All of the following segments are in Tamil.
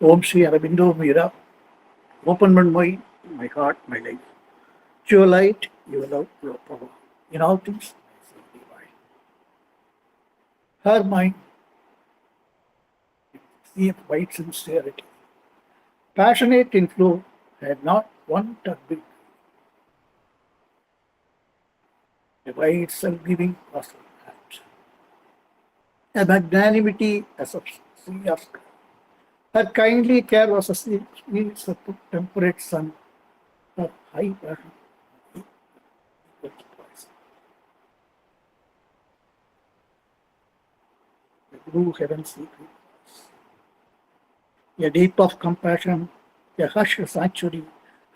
Om Sri Aurobindo Mira, open my mind, my heart, my life. Your light, your love, your power. In all things, I see divine. Her mind, sea of white sincerity, passionate in flow, had not one tugbeat. A wide self-giving was her heart. A magnanimity as of sea of sky. Her kindly care was a sweet, temperate sun. Her high passion. The blue heaven secret. A deep of compassion, a hushed sanctuary.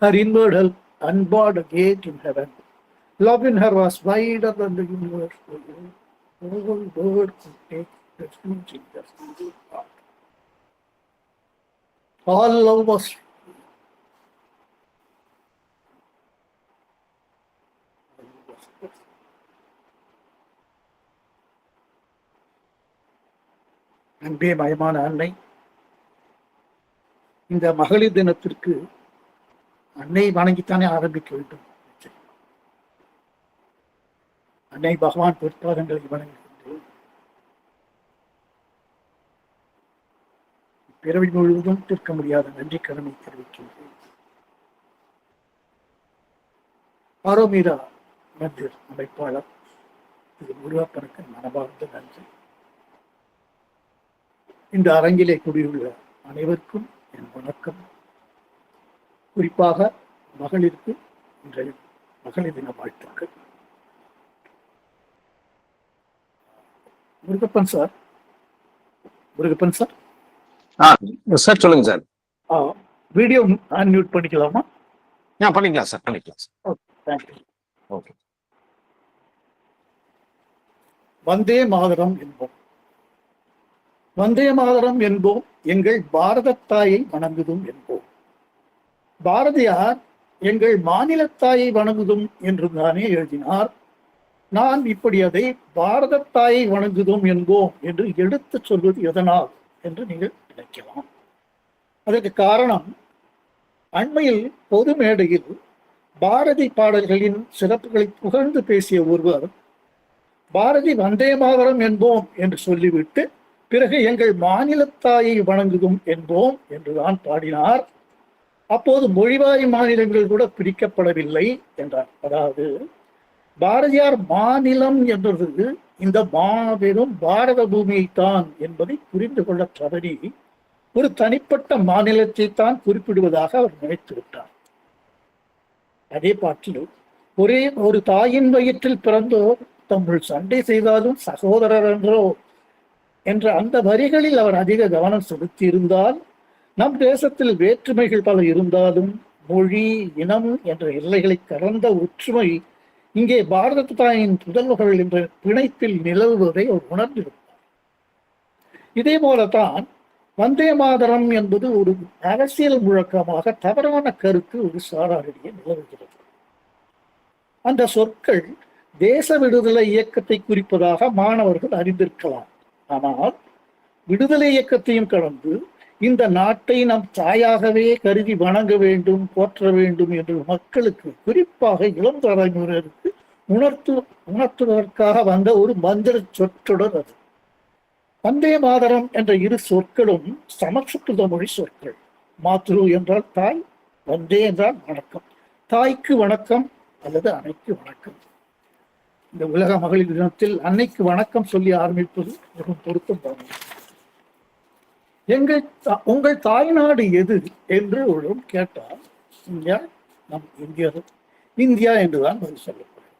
Her inward help unbarred a gate in heaven. Love in her was wider than the universe. The whole world could take refuge in the single heart. All love was அன்பே மயமான அன்னை. இந்த மகளிர் தினத்திற்கு அன்னை வணங்கித்தானே ஆரம்பிக்க வேண்டும். அன்னை பகவான் பொற்பாதங்களை வணங்குகின்றேன். பிறவி முழுவதும் தீர்க்க முடியாத நன்றி கடமை தெரிவிக்கின்றேன். ஆரோமீரா மந்திர் அமைப்பாளர் திரு முருகப்பனுக்கு மனமார்ந்த நன்றி. இந்த அரங்கிலே கூடியுள்ள அனைவருக்கும் என் வணக்கம். குறிப்பாக மகளிருக்கு இன்றைய மகளிர் தின வாழ்த்துக்கள். முருகப்பன் சார் சார் சொல்லுங்க சார். வீடியோ அன்மியூட் பண்ணிக்கலாமா? பண்ணிக்கலாம் சார், பண்ணிக்கலாம் sir. Okay, thank you. Okay. Vande Mataram என்போம். வந்தே மாதரம் என்போம், எங்கள் பாரத தாயை வணங்குதும் என்போம். பாரதியார் எங்கள் மாநிலத்தாயை வணங்குதும் என்று தானே எழுதினார். நான் இப்படி அதை பாரத தாயை வணங்குதும் என்போம் என்று எடுத்து சொல்வது எதனால் என்று நீங்கள் நினைக்கலாம். அதற்கு காரணம், அண்மையில் பொது மேடையில் பாரதி பாடல்களின் சிறப்புகளை புகழ்ந்து பேசிய ஒருவர் பாரதி வந்தே மாதரம் என்போம் என்று சொல்லிவிட்டு பிறகு எங்கள் மாநிலத்தாயை வணங்குதும் என்போம் என்றுதான் பாடினார். அப்போது மொழிவாரி மாநிலங்கள் கூட பிரிக்கப்படவில்லை என்றார். அதாவது பாரதியார் மாநிலம் என்றது இந்த மாபெரும் பாரத பூமியைத்தான் என்பதை புரிந்து கொள்ள தவறி ஒரு தனிப்பட்ட மாநிலத்தை தான் குறிப்பிடுவதாக அவர் நினைத்து விட்டார். அதே பாட்டில் ஒரே ஒரு தாயின் வயிற்றில் பிறந்தோர் தம்முள் சண்டை செய்தாலும் சகோதரர் என்றோ என்ற அந்த வரிகளில் அவர் அதிக கவனம் செலுத்தி இருந்தால், நம் தேசத்தில் வேற்றுமைகள் பல இருந்தாலும் மொழி இனம் என்ற எல்லைகளை கடந்த ஒற்றுமை இங்கே பாரத தாயின் புதல்வர்கள் என்ற பிணைப்பில் நிலவுவதை அவர் உணர்ந்திருப்பார். இதே போலத்தான் வந்தே மாதரம் என்பது ஒரு அரசியல் முழக்கமாக தவறான கருத்து ஒரு சாராரிடையே நிலவுகிறது. அந்த சொற்கள் தேச விடுதலை இயக்கத்தை குறிப்பதாக மாணவர்கள் அறிந்திருக்கலாம். ஆனால் விடுதலை இயக்கத்தையும் கடந்து இந்த நாட்டை நம் தாயாகவே கருதி வணங்க வேண்டும், போற்ற வேண்டும் என்று மக்களுக்கு, குறிப்பாக இளம் தலைமுறையினருக்கு உணர்த்துவதற்காக வந்த ஒரு மந்திர சொற்றொடர் அது. வந்தே மாதரம் என்ற இரு சொற்களும் சமஸ்கிருத மொழி சொற்கள். மாத்ரு என்றால் தாய், வந்தே என்றால் வணக்கம். தாய்க்கு வணக்கம் அல்லது அன்னைக்கு வணக்கம். இந்த உலக மகளிர் தினத்தில் அன்னைக்கு வணக்கம் சொல்லி ஆரம்பிப்பது மிகவும் பொருத்தம் தான். உங்கள் தாய்நாடு எது என்று ஒரு கேட்டால் இந்தியா, நம் இந்தியா என்றுதான் பதில் சொல்லப்படும்.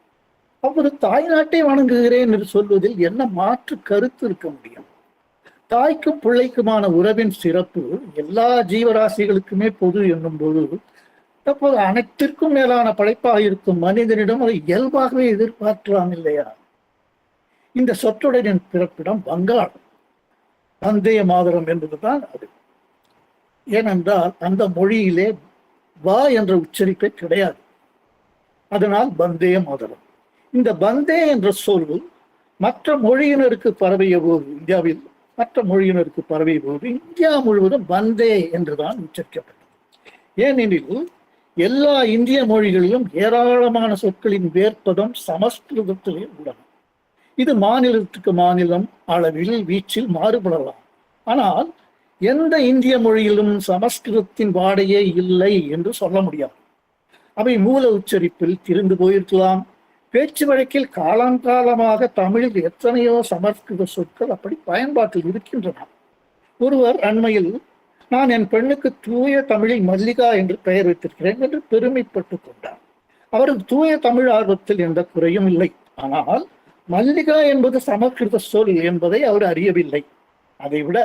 அப்போது தாய்நாட்டை வணங்குகிறேன் என்று சொல்வதில் என்ன மாற்று கருத்து இருக்க முடியும்? தாய்க்கும் பிள்ளைக்குமான உறவின் சிறப்பு எல்லா ஜீவராசிகளுக்குமே பொது என்னும் போது, அப்போது அனைத்திற்கும் மேலான படைப்பாக இருக்கும் மனிதனிடம் அதை இயல்பாகவே எதிர்பார்க்கலாம் இல்லையா? இந்த சொற்றொடரின் பிறப்பிடம் வங்காளம். வந்தே மாதரம் என்பதுதான் அது. ஏனென்றால் அந்த மொழியிலே வா என்ற உச்சரிப்பே கிடையாது. அதனால் வந்தே மாதரம். இந்த வந்தே என்ற சொல் மற்ற மொழியினருக்கு பரவிய போது இந்தியாவில் மற்ற மொழியினருக்கு பரவிய போது இந்தியா முழுவதும் வந்தே என்றுதான் உச்சரிக்கப்பட்டது. ஏனெனில் எல்லா இந்திய மொழிகளிலும் ஏராளமான சொற்களின் வேர்ப்பதம் சமஸ்கிருதத்திலே உள்ளன. இது மாநிலத்துக்கு மாநிலம் அளவில் வீச்சில் மாறுபடலாம். ஆனால் எந்த இந்திய மொழியிலும் சமஸ்கிருதத்தின் வாடையே இல்லை என்று சொல்ல முடியாது. அவை மூல உச்சரிப்பில் திரிந்து போயிருக்கலாம். பேச்சு வழக்கில் காலங்காலமாக தமிழில் எத்தனையோ சமஸ்கிருத சொற்கள் அப்படி பயன்பாட்டில் இருக்கின்றன. ஒருவர் அண்மையில், நான் என் பெண்ணுக்கு தூய தமிழில் மல்லிகா என்று பெயர் வைத்திருக்கிறேன் என்று பெருமைப்பட்டுக் கொண்டார். அவருக்கு தூய தமிழ் ஆர்வத்தில் எந்த குறையும் இல்லை. ஆனால் மல்லிகா என்பது சமஸ்கிருத சொல் என்பதை அவர் அறியவில்லை. அதைவிட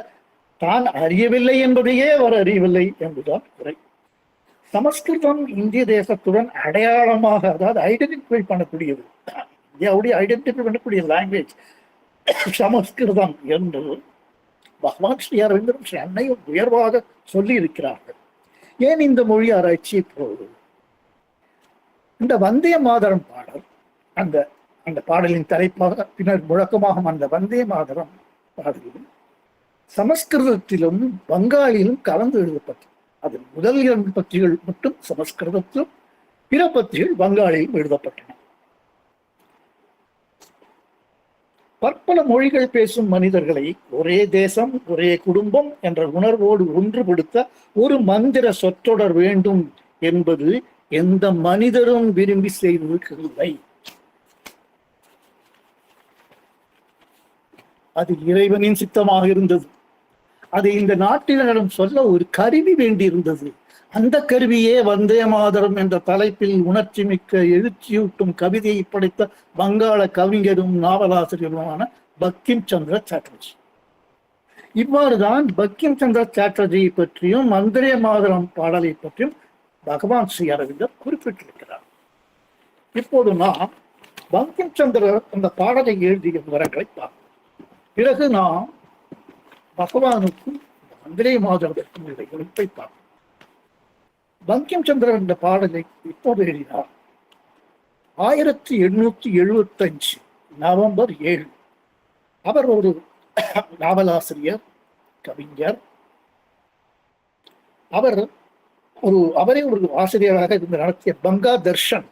தான் அறியவில்லை என்பதையே அவர் அறியவில்லை என்பதுதான் குறை. சமஸ்கிருதம் இந்திய தேசத்துடன் அடையாளமாக, அதாவது ஐடென்டிஃபை பண்ணக்கூடியது, இந்தியாவுடைய ஐடென்டிஃபை பண்ணக்கூடிய லாங்குவேஜ் சமஸ்கிருதம் என்று பகவான் ஸ்ரீ அரவிந்தரும் ஸ்ரீ அன்னையும் உயர்வாக சொல்லி இருக்கிறார்கள். ஏன் இந்த மொழி ஆராய்ச்சி போகுது? இந்த வந்தே மாதரம் பாடல், அந்த அந்த பாடலின் தலைப்பாக பின்னர் முழக்கமாகும் அந்த வந்தே மாதரம் பாடலில் சமஸ்கிருதத்திலும் வங்காளியிலும் கலந்து எழுதப்பட்டது. அதில் முதல் 2 பத்திகள் மட்டும் சமஸ்கிருதத்திலும், பிற பத்திகள் வங்காளியிலும் எழுதப்பட்டன. பற்பல மொழிகள் பேசும் மனிதர்களை ஒரே தேசம், ஒரே குடும்பம் என்ற உணர்வோடு ஒன்றுபடுத்த ஒரு மந்திர சொற்றொடர் வேண்டும் என்பது எந்த மனிதரும் விரும்பி செய்திருக்கவில்லை. அது இறைவனின் சித்தமாக இருந்தது. அதை இந்த நாட்டினரிடம் சொல்ல ஒரு கருவி வேண்டியிருந்தது. அந்த கருவியே வந்தே மாதரம் என்ற தலைப்பில் உணர்ச்சி மிக்க எழுச்சியூட்டும் கவிதையை படைத்த வங்காள கவிஞரும் நாவலாசிரியருமான பங்கிம் சந்திர சாட்டர்ஜி. இவ்வாறுதான் பங்கிம் சந்திர சாட்டர்ஜியை பற்றியும் வந்தே மாதரம் பாடலை பற்றியும் பகவான் ஸ்ரீ அரவிந்தர் குறிப்பிட்டிருக்கிறார். இப்போது நாம் பங்கிம் சந்திரர் அந்த பாடலை எழுதிய விவரங்களை பார்ப்போம். பிறகு நாம் பகவானுக்கும் வந்தே மாதரத்திற்கும் உள்ள இணைப்பை பார்ப்போம். பங்கிம் சந்திரர் இந்த பாடலை இப்போது எழுதினார். 1875 நவம்பர் 7. அவர் ஒரு நாவலாசிரியர், கவிஞர். அவரே ஒரு ஆசிரியராக இருந்து நடத்திய பங்கா தர்ஷன்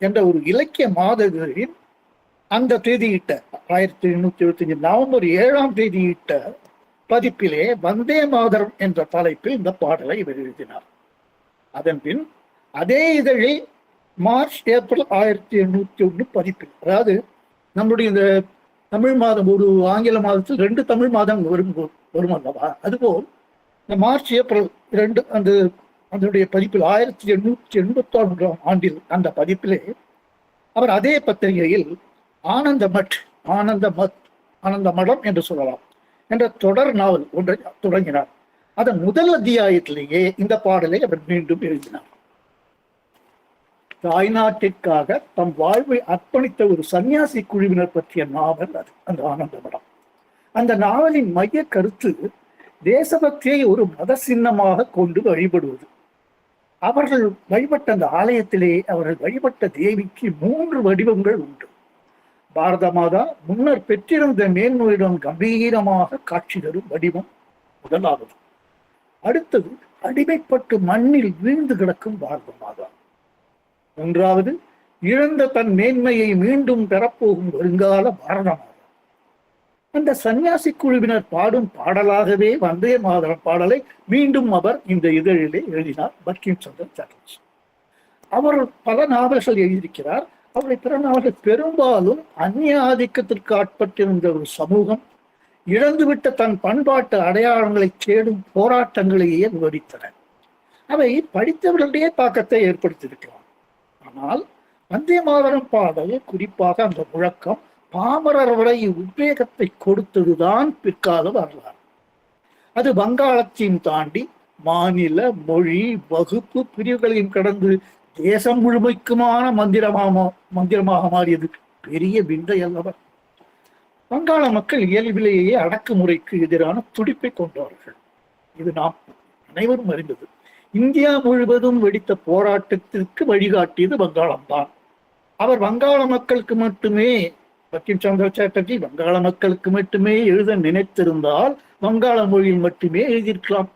என்ற ஒரு இலக்கிய மாதங்களில் அந்த தேதியிட்ட 1875 நவம்பர் 7 தேதியிட்ட பதிப்பிலே வந்தே மாதரம் என்ற தலைப்பில் இந்த பாடலை எழுதினார். அதன் பின் அதே இதழில் மார்ச் ஏப்ரல் 1801 பதிப்பில், அதாவது நம்முடைய இந்த தமிழ் மாதம், ஒரு ஆங்கில மாதத்தில் 2 தமிழ் மாதம் வரும் அல்லவா, அதுபோல் இந்த மார்ச் ஏப்ரல் 2 அதனுடைய பதிப்பில் 1881 ஆண்டில் அந்த பதிப்பிலே அவர் அதே பத்திரிகையில் ஆனந்த மடம் என்று சொல்லலாம் என்ற தொடர் நாவல் ஒன்றை தொடங்கினார். அதன் முதல் அத்தியாயத்திலேயே இந்த பாடலை அவர் மீண்டும் எழுதினார். தாய்நாட்டிற்காக தம் வாழ்வை அர்ப்பணித்த ஒரு சன்னியாசி குழுவினர் பற்றிய நாவல் அது, அந்த ஆனந்த மடம். அந்த நாவலின் மைய கருத்து தேசபக்தியை ஒரு மத சின்னமாக கொண்டு வழிபடுவது. அவர்கள் வழிபட்ட அந்த ஆலயத்திலே அவர்கள் வழிபட்ட தேவிக்கு 3 வடிவங்கள் உண்டு. பாரத மாதா முன்னர் பெற்றிருந்த மேன்மையுடன் கம்பீரமாக காட்சி தரும் வடிவம் முதலாவது. அடுத்தது அடிமைப்பட்டு மண்ணில் வீழ்ந்து கிடக்கும் பாரத மாதா. 3வது இழந்த தன் மேன்மையை மீண்டும் பெறப்போகும் வருங்கால பாரத மாதா. அந்த சன்னியாசி குழுவினர் பாடும் பாடலாகவே வந்தே மாதரம் பாடலை மீண்டும் அவர் இந்த இதழிலே எழுதினார் பங்கிம் சந்திர சாட்டர்ஜி. அவர் பல நாவல்கள் எழுதியிருக்கிறார். அவருடைய பிற நாவல்கள் பெரும்பாலும் அந்நிய ஆதிக்கத்திற்கு ஆட்பட்டிருந்த ஒரு சமூகம் இழந்துவிட்ட தன் பண்பாட்டு அடையாளங்களை தேடும் போராட்டங்களையே விவரித்தன. அவை படித்தவர்களுடைய தாக்கத்தை ஏற்படுத்தியிருக்கலாம். ஆனால் வந்தே மாதரம் பாடல், குறிப்பாக அந்த முழக்கம், பாமரர் வரை உத்வேகத்தை கொடுத்ததுதான் பிற்கால வரலாறு. அது வங்காளத்தையும் தாண்டி மாநில, மொழி, வகுப்பு பிரிவுகளையும் கடந்து தேசம் முழுமைக்குமான மந்திரமாக மாறியது பெரிய விந்தை அல்லவர். வங்காள மக்கள் இயல்பிலேயே அடக்குமுறைக்கு எதிரான துடிப்பை கொண்டவர்கள். இது நாம் அனைவரும் அறிந்தது. இந்தியா முழுவதும் வெடித்த போராட்டத்திற்கு வழிகாட்டியது வங்காளம்தான். அவர் வங்காள மக்களுக்கு மட்டுமே பங்கிம் சந்திர சாட்டர்ஜி வங்காள மக்களுக்கு மட்டுமே எழுத நினைத்திருந்தால் வங்காள மொழியில் மட்டுமே எழுதியிருக்கலாம்.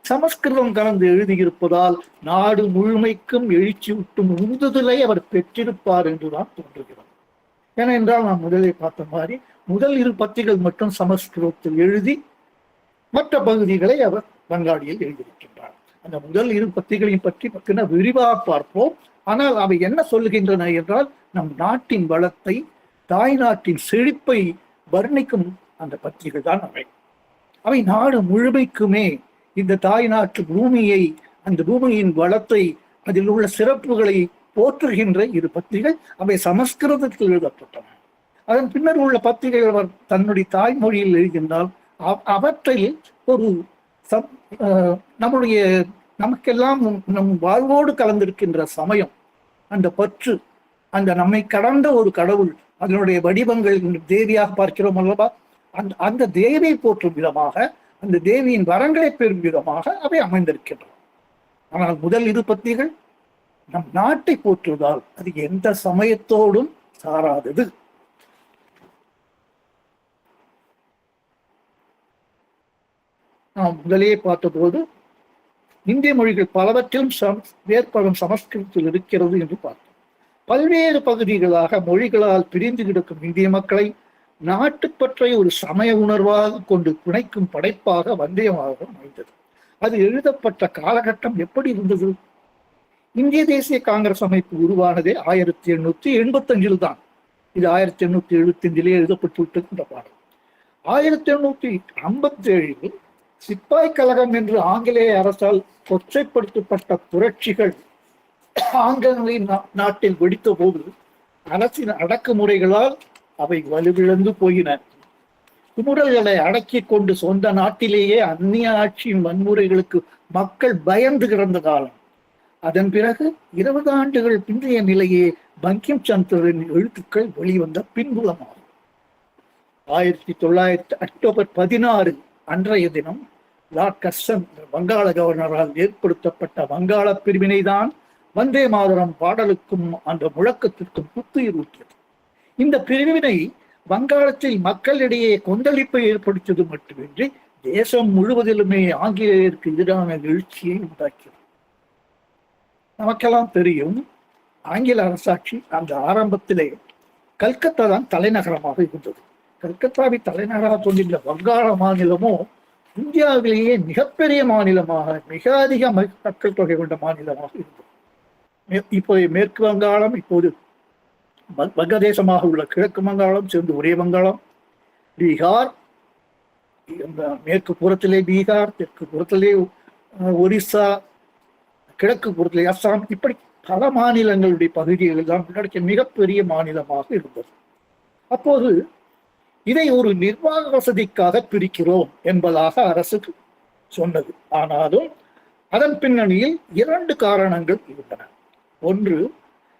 சமஸ்கிருதம் கலந்து எழுதியிருப்பதால் நாடு முழுமைக்கும் எழுச்சியூட்டும் உந்துதலை அவர் பெற்றிருப்பார் என்றுதான் தோன்றுகிறது. ஏனென்றால் நாம் முதலில் பார்த்த மாதிரி முதல் 2 பத்திகள் மட்டும் சமஸ்கிருதத்தில் எழுதி மற்ற பகுதிகளை அவர் வங்காளியில் எழுதியிருக்கின்றார். அந்த முதல் 2 பத்திகளையும் பற்றி பற்றின விரிவாக பார்ப்போம். ஆனால் அவை என்ன சொல்லுகின்றன என்றால் நம் நாட்டின் வளத்தை, தாய் நாட்டின் செழிப்பை வர்ணிக்கும் அந்த பத்திகள் தான் அவை நாடு முழுமைக்குமே இந்த தாய் நாட்டு பூமியை, அந்த பூமியின் வளத்தை, அதில் உள்ள சிறப்புகளை போற்றுகின்ற 2 பத்திகள். அவை சமஸ்கிருதத்தில் எழுதப்பட்டன. அதன் பின்னர் உள்ள பத்திரிகைகள் அவர் தன்னுடைய தாய்மொழியில் எழுதினால் அவற்றில் ஒரு நம்முடைய நமக்கெல்லாம் நம் வாழ்வோடு கலந்திருக்கின்ற சமயம், அந்த பற்று, அந்த நம்மை கடந்த ஒரு கடவுள், அதனுடைய வடிவங்கள் தேவியாக பார்க்கிறோம் அல்லவா, அந்த தேவியை போற்றும் விதமாக, அந்த தேவியின் வரங்களை பெறும் விதமாக அவை அமைந்திருக்கின்றன. ஆனால் முதல் 2 பத்திகள் நம் நாட்டை போற்றுவதால் அது எந்த சமயத்தோடும் சாராதது. நாம் முதலே பார்த்தபோது இந்திய மொழிகள் பலவற்றிலும் வேறுபடும் சமஸ்கிருதத்தில் இருக்கிறது என்று பார்த்தோம். பல்வேறு பகுதிகளாக மொழிகளால் பிரிந்து கிடக்கும் இந்திய மக்களை நாட்டுப்பற்றை ஒரு சமய உணர்வாக கொண்டு பிணைக்கும் படைப்பாக வந்தே மாதரம் அமைந்தது. அது எழுதப்பட்ட காலகட்டம் எப்படி இருந்தது? இந்திய தேசிய காங்கிரஸ் அமைப்பு உருவானதே 1885 தான். இது 1875 எழுதப்பட்டு விட்டிருக்கின்ற பாடல். 1857 சிப்பாய் கழகம் என்று ஆங்கிலேய அரசால் கொச்சைப்படுத்தப்பட்ட புரட்சிகள் ஆங்கிலேய நாட்டில் வெடித்த போது அரசின் அடக்குமுறைகளால் அவை வலுவிழந்து போயின. குமுறல்களை அடக்கி கொண்டு சொந்த நாட்டிலேயே அந்நிய ஆட்சியின் வன்முறைகளுக்கு மக்கள் பயந்து கிடந்த காலம். அதன் பிறகு 20 ஆண்டுகள் பிந்தைய நிலையே பங்கிம் சந்திரரின் எழுத்துக்கள் வெளிவந்த பின்புலமாகும். 1900 அக்டோபர் 16 அன்றைய தினம் லார்ட் கர்சன் வங்காள கவர்னரால் ஏற்படுத்தப்பட்ட வங்காள பிரிவினை தான் வந்தே மாதரம் பாடலுக்கும் அந்த முழக்கத்திற்கும் புத்துயிர் ஊட்டியது. இந்த பிரிவினை வங்காளத்தில் மக்களிடையே கொந்தளிப்பை ஏற்படுத்தியது மட்டுமின்றி தேசம் முழுவதிலுமே ஆங்கிலேயருக்கு எதிரான எழுச்சியை உண்டாக்கியது. நமக்கெல்லாம் தெரியும், ஆங்கில அரசாட்சி அந்த ஆரம்பத்திலே கல்கத்தா தான் தலைநகரமாக இருந்தது. கல்கத்தாவை தலைநகராக கொண்டிருந்த வங்காள மாநிலமோ இந்தியாவிலேயே மிகப்பெரிய மாநிலமாக, மிக அதிக மக்கள் தொகை கொண்ட மாநிலமாக இருந்தது. இப்போது மேற்கு வங்காளம், இப்போது வங்கதேசமாக உள்ள கிழக்கு வங்காளம் சேர்ந்து ஒரே வங்காளம், பீகார், மேற்கு புறத்திலே பீகார், தெற்கு புறத்திலே ஒரிசா, கிழக்கு புறத்திலே அஸ்ஸாம், இப்படி பல மாநிலங்களுடைய பகுதிகள் தான் உள்ளடக்கிய மிகப்பெரிய மாநிலமாக இருந்தது. அப்போது இதை ஒரு நிர்வாக வசதிக்காக பிரிக்கிறோம் என்பதாக அரசு சொன்னது. ஆனாலும் அதன் பின்னணியில் 2 காரணங்கள் இருந்தன. ஒன்று,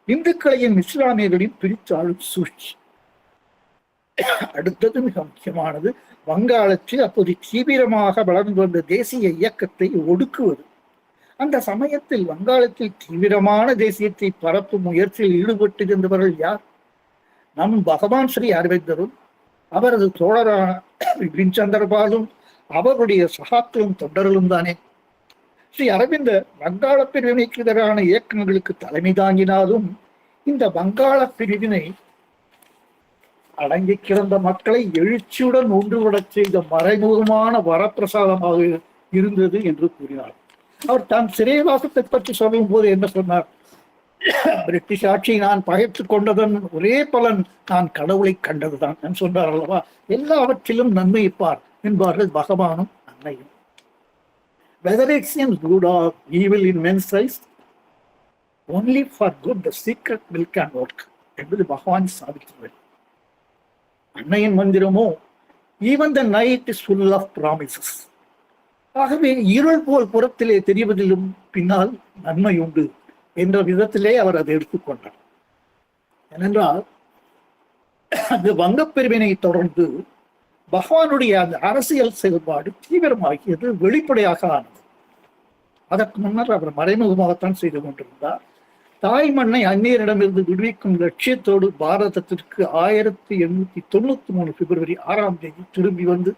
இந்துக்களையும் இஸ்லாமியர்களையும் பிரித்தாளும் சூழ்ச்சி. அடுத்தது மிக முக்கியமானது, வங்காளத்தில் அப்போது தீவிரமாக வளர்ந்து வந்த தேசிய இயக்கத்தை ஒடுக்குவது. அந்த சமயத்தில் வங்காளத்தில் தீவிரமான தேசியத்தை பரப்பும் முயற்சியில் ஈடுபட்டிருந்தவர்கள் யார்? நம் பகவான் ஸ்ரீ அரவிந்தரும் அவரது தோழரான பிபின் சந்திரபாலும் அவருடைய சகாக்களும் தொண்டர்களும் தானே. ஸ்ரீ அரவிந்தர் வங்காள பிரிவினைக்கு எதிரான இயக்கங்களுக்கு தலைமை தாங்கினாலும் இந்த வங்காள பிரிவினை அடங்கி கிடந்த மக்களை எழுச்சியுடன் ஒன்றுவிடச் செய்த மறைமுகமான வரப்பிரசாதமாக இருந்தது என்று கூறினார். அவர் தான் சிறைவாசத்தை பற்றி சொல்லும் போது என்ன சொன்னார்? பிரிட்டிஷ் ஆட்சியை நான் பகைத்துக் கொண்டதன் ஒரே பலன் நான் கடவுளை கண்டதுதான் சொன்னார் அல்லவா. எல்லாவற்றிலும் நன்மைப்பார் என்பார்கள் பகவானும் அன்னையும். Whether it seems good or evil in men's eyes, only for good the secret will can work என்பது பகவான் சாதிக்கிறது. அன்னையின் மந்திரமோ even the night is full of promises. ஆகவே இருள் போல் புறத்திலே தெரிவதிலும் பின்னால் நன்மை உண்டு என்ற விதத்திலே அவர் அதை எடுத்துக்கொண்டார். ஏனென்றால் அந்த வங்கப் பிரிவினை தொடர்ந்து பகவானுடைய அந்த அரசியல் செயல்பாடு தீவிரமாகியது, வெளிப்படையாக ஆனது. அதற்கு முன்னர் அவர் மறைமுகமாகத்தான் செய்து கொண்டிருந்தார். தாய் மண்ணை அந்நியரிடமிருந்து விடுவிக்கும் லட்சியத்தோடு பாரதத்திற்கு 1893 பிப்ரவரி 6ஆம் தேதி திரும்பி வந்து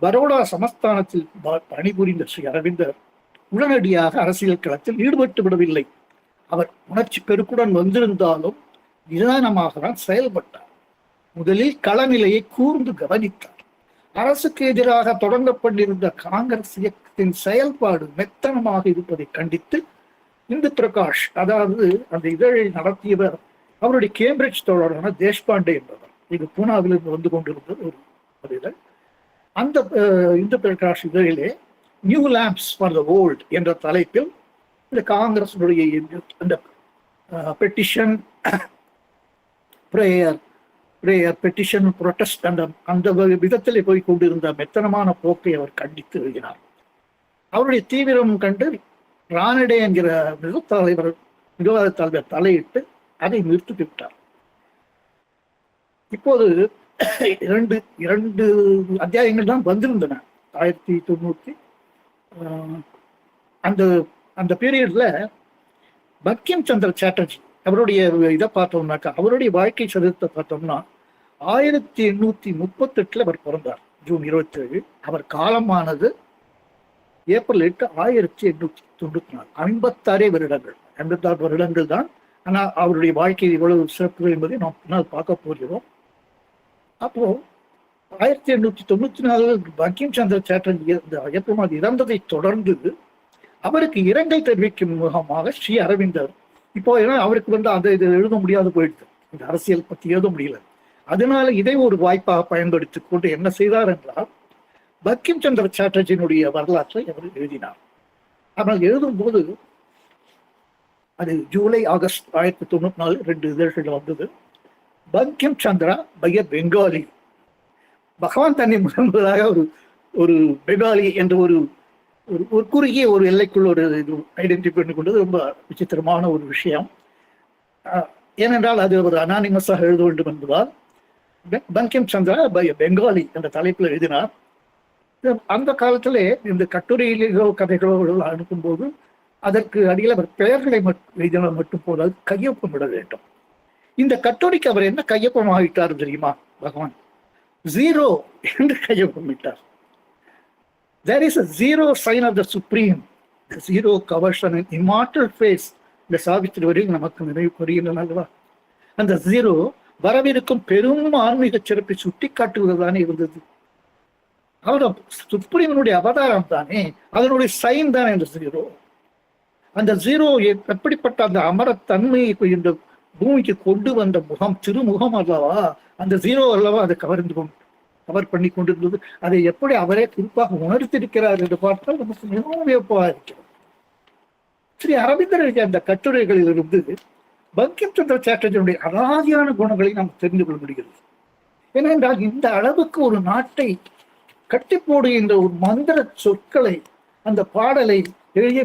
பரோடா சமஸ்தானத்தில் பணிபுரிந்த ஸ்ரீ அரவிந்தர் உடனடியாக அரசியல் களத்தில் ஈடுபட்டு விடவில்லை. அவர் உணர்ச்சி பெருக்குடன் வந்திருந்தாலும் நிதானமாக தான் செயல்பட்டார். முதலில் களநிலையை கூர்ந்து கவனித்தார். அரசுக்கு எதிராக தொடங்கப்பட்டிருந்த காங்கிரஸ் இயக்கத்தின் செயல்பாடு மெத்தனமாக இருப்பதை கண்டித்து இந்து பிரகாஷ், அதாவது அந்த இதழை நடத்தியவர், அவருடைய கேம்பிரிட்ஜ் தோழரான தேஷ்பாண்டே என்பவர், இது பூனாவிலிருந்து வந்து கொண்டிருந்தது ஒரு இதழ். அந்த இந்து பிரகாஷ் இதழிலே new lamps for the world என்ற தலைப்பில் இந்த காங்கிரஸுடைய இந்த பெட்டிஷன், பிரேயர் பெட்டிஷன், புரொட்டஸ்ட் அந்த விதத்தில் போய் கொண்டிருந்த மெத்தனமான போக்கை அவர் கண்டித்து எழுதினார். அவருடைய தீவிரம் கண்டு ரானடே என்கிற விவாத தலைவர் தலையிட்டு அதை நிறுத்திவிட்டார். இப்போது இரண்டு அத்தியாயங்கள் தான் வந்திருந்தன. 1990 அந்த பீரியட்ல பங்கிம் சந்திர சாட்டர்ஜி அவருடைய இதை பார்த்தோம்னாக்கா, அவருடைய வாழ்க்கை சரித்திரத்தை பார்த்தோம்னா 1838 அவர் பிறந்தார், ஜூன் 27. அவர் காலமானது ஏப்ரல் 8, 1894. 56 வருடங்கள், 86 வருடங்கள் தான். ஆனால் அவருடைய வாழ்க்கை இவ்வளவு சிறப்புகள் என்பதை நாம் பின்னால் பார்க்க போகிறோம். அப்போ 1894 பங்கிம் சந்திர சாட்டர்ஜி ஏப்ரல் மாதம் இறந்ததை தொடர்ந்து அவருக்கு இரங்கல் தெரிவிக்கும் முகமாக ஸ்ரீ அரவிந்தர், இப்போ ஏன்னா அவருக்கு அந்த இது எழுத முடியாது போயிடுது, இந்த அரசியல் பற்றி எழுத முடியல. அதனால இதை ஒரு வாய்ப்பாக பயன்படுத்திக் கொண்டு என்ன செய்தார் என்றால், பங்கிம் சந்திர சாட்டர்ஜியினுடைய வரலாற்றை அவர் எழுதினார். ஆனால் எழுதும் போது அது ஜூலை, ஆகஸ்ட் 1994 2 இதழ்கள் வந்தது. Bankim Chandra by a Bengali. பகவான் தன்னை முதலாக ஒரு பெங்காலி என்ற ஒரு குறுகிய ஒரு எல்லைக்குள் ஒரு ஐடென்டிஃபை பண்ணி கொண்டது ரொம்ப விசித்திரமான ஒரு விஷயம். ஏனென்றால் அது ஒரு அனானிமஸாக எழுத வேண்டும் என்பதால் பங்கிம் சந்திரா பை பெங்காலி என்ற தலைப்பில் எழுதினார். அந்த காலத்திலே இந்த கட்டுரையிலோ கதைகளோ அனுப்பும்போது அதற்கு அடியில் அவர் பெயர்களை எழுதினால் மட்டும் போதாது, கையொப்பம் விட வேண்டும். இந்த கட்டுரைக்கு அவர் என்ன கையொப்பமாகிட்டார் தெரியுமா? பகவான் 0 என்று கையொப்பமிட்டார். There is a 0 sign of the Supreme. The 0 covers an immortal face. இந்த சாவித்திரி வரையில் நமக்கு நினைவு கூறுகின்றன அல்லவா? அந்த 0 வரவிருக்கும் பெரும் ஆன்மீக சிறப்பை சுட்டி காட்டுவதுதானே இருந்தது. அவர் சுப்ரீமனுடைய அவதாரம் தானே, அதனுடைய சைன் தானே அந்த 0. அந்த 0 எப்படிப்பட்ட அந்த அமரத்தன்மையை இந்த பூமிக்கு கொண்டு வந்த முகம், திருமுகம் அல்லவா? அந்த 0 அல்லவா அதை கவர் பண்ணி கொண்டிருந்தது. அதை எப்படி அவரே குறிப்பாக உணர்த்திருக்கிறார் என்று பார்த்தால் நமக்கு மிகவும் வியப்பாக இருக்கிறது. ஸ்ரீ அரவிந்தர் அந்த கட்டுரைகளில் இருந்து பங்கிம் சந்திர சாட்டர்ஜியுடைய அலாதியான குணங்களை நாம் தெரிந்து கொள்ள முடிகிறது. ஏனென்றால் இந்த அளவுக்கு ஒரு நாட்டை கட்டி போடுகின்ற ஒரு மந்திர சொற்களை, அந்த பாடலை எழுதிய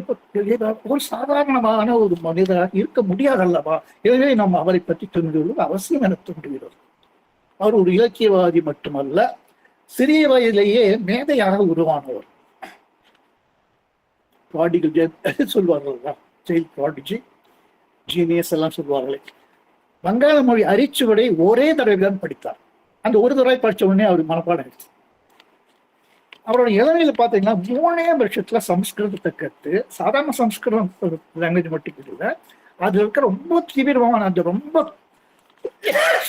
ஒரு சாதாரணமான ஒரு மனிதராக இருக்க முடியாதல்லவா? எனவே நாம் அவரை பற்றி தெரிந்து கொள்வது அவசியம் என தோன்றுகிறது. அவர் ஒரு இலக்கியவாதி மட்டுமல்ல, சிறிய வயதிலேயே மேதையாக உருவானவர். சொல்வார்கள், சைல்ட் ப்ராடிஜி, ஜீனியஸ் எல்லாம் சொல்வார்களே. வங்காள மொழி அரிச்சுவடை ஒரே தடவை தான் படித்தார். அந்த ஒரு தடவை படித்த உடனே அவர் மனப்பாடம் ஆயிடுச்சு. அவரோட இளமையில பார்த்தீங்கன்னா 3 வருஷத்துல சம்ஸ்கிருதத்தை கற்று, சாதாரண சம்ஸ்கிருதம் லாங்குவேஜ் மட்டும் இல்லை, அது இருக்க ரொம்ப தீவிரமான அந்த ரொம்ப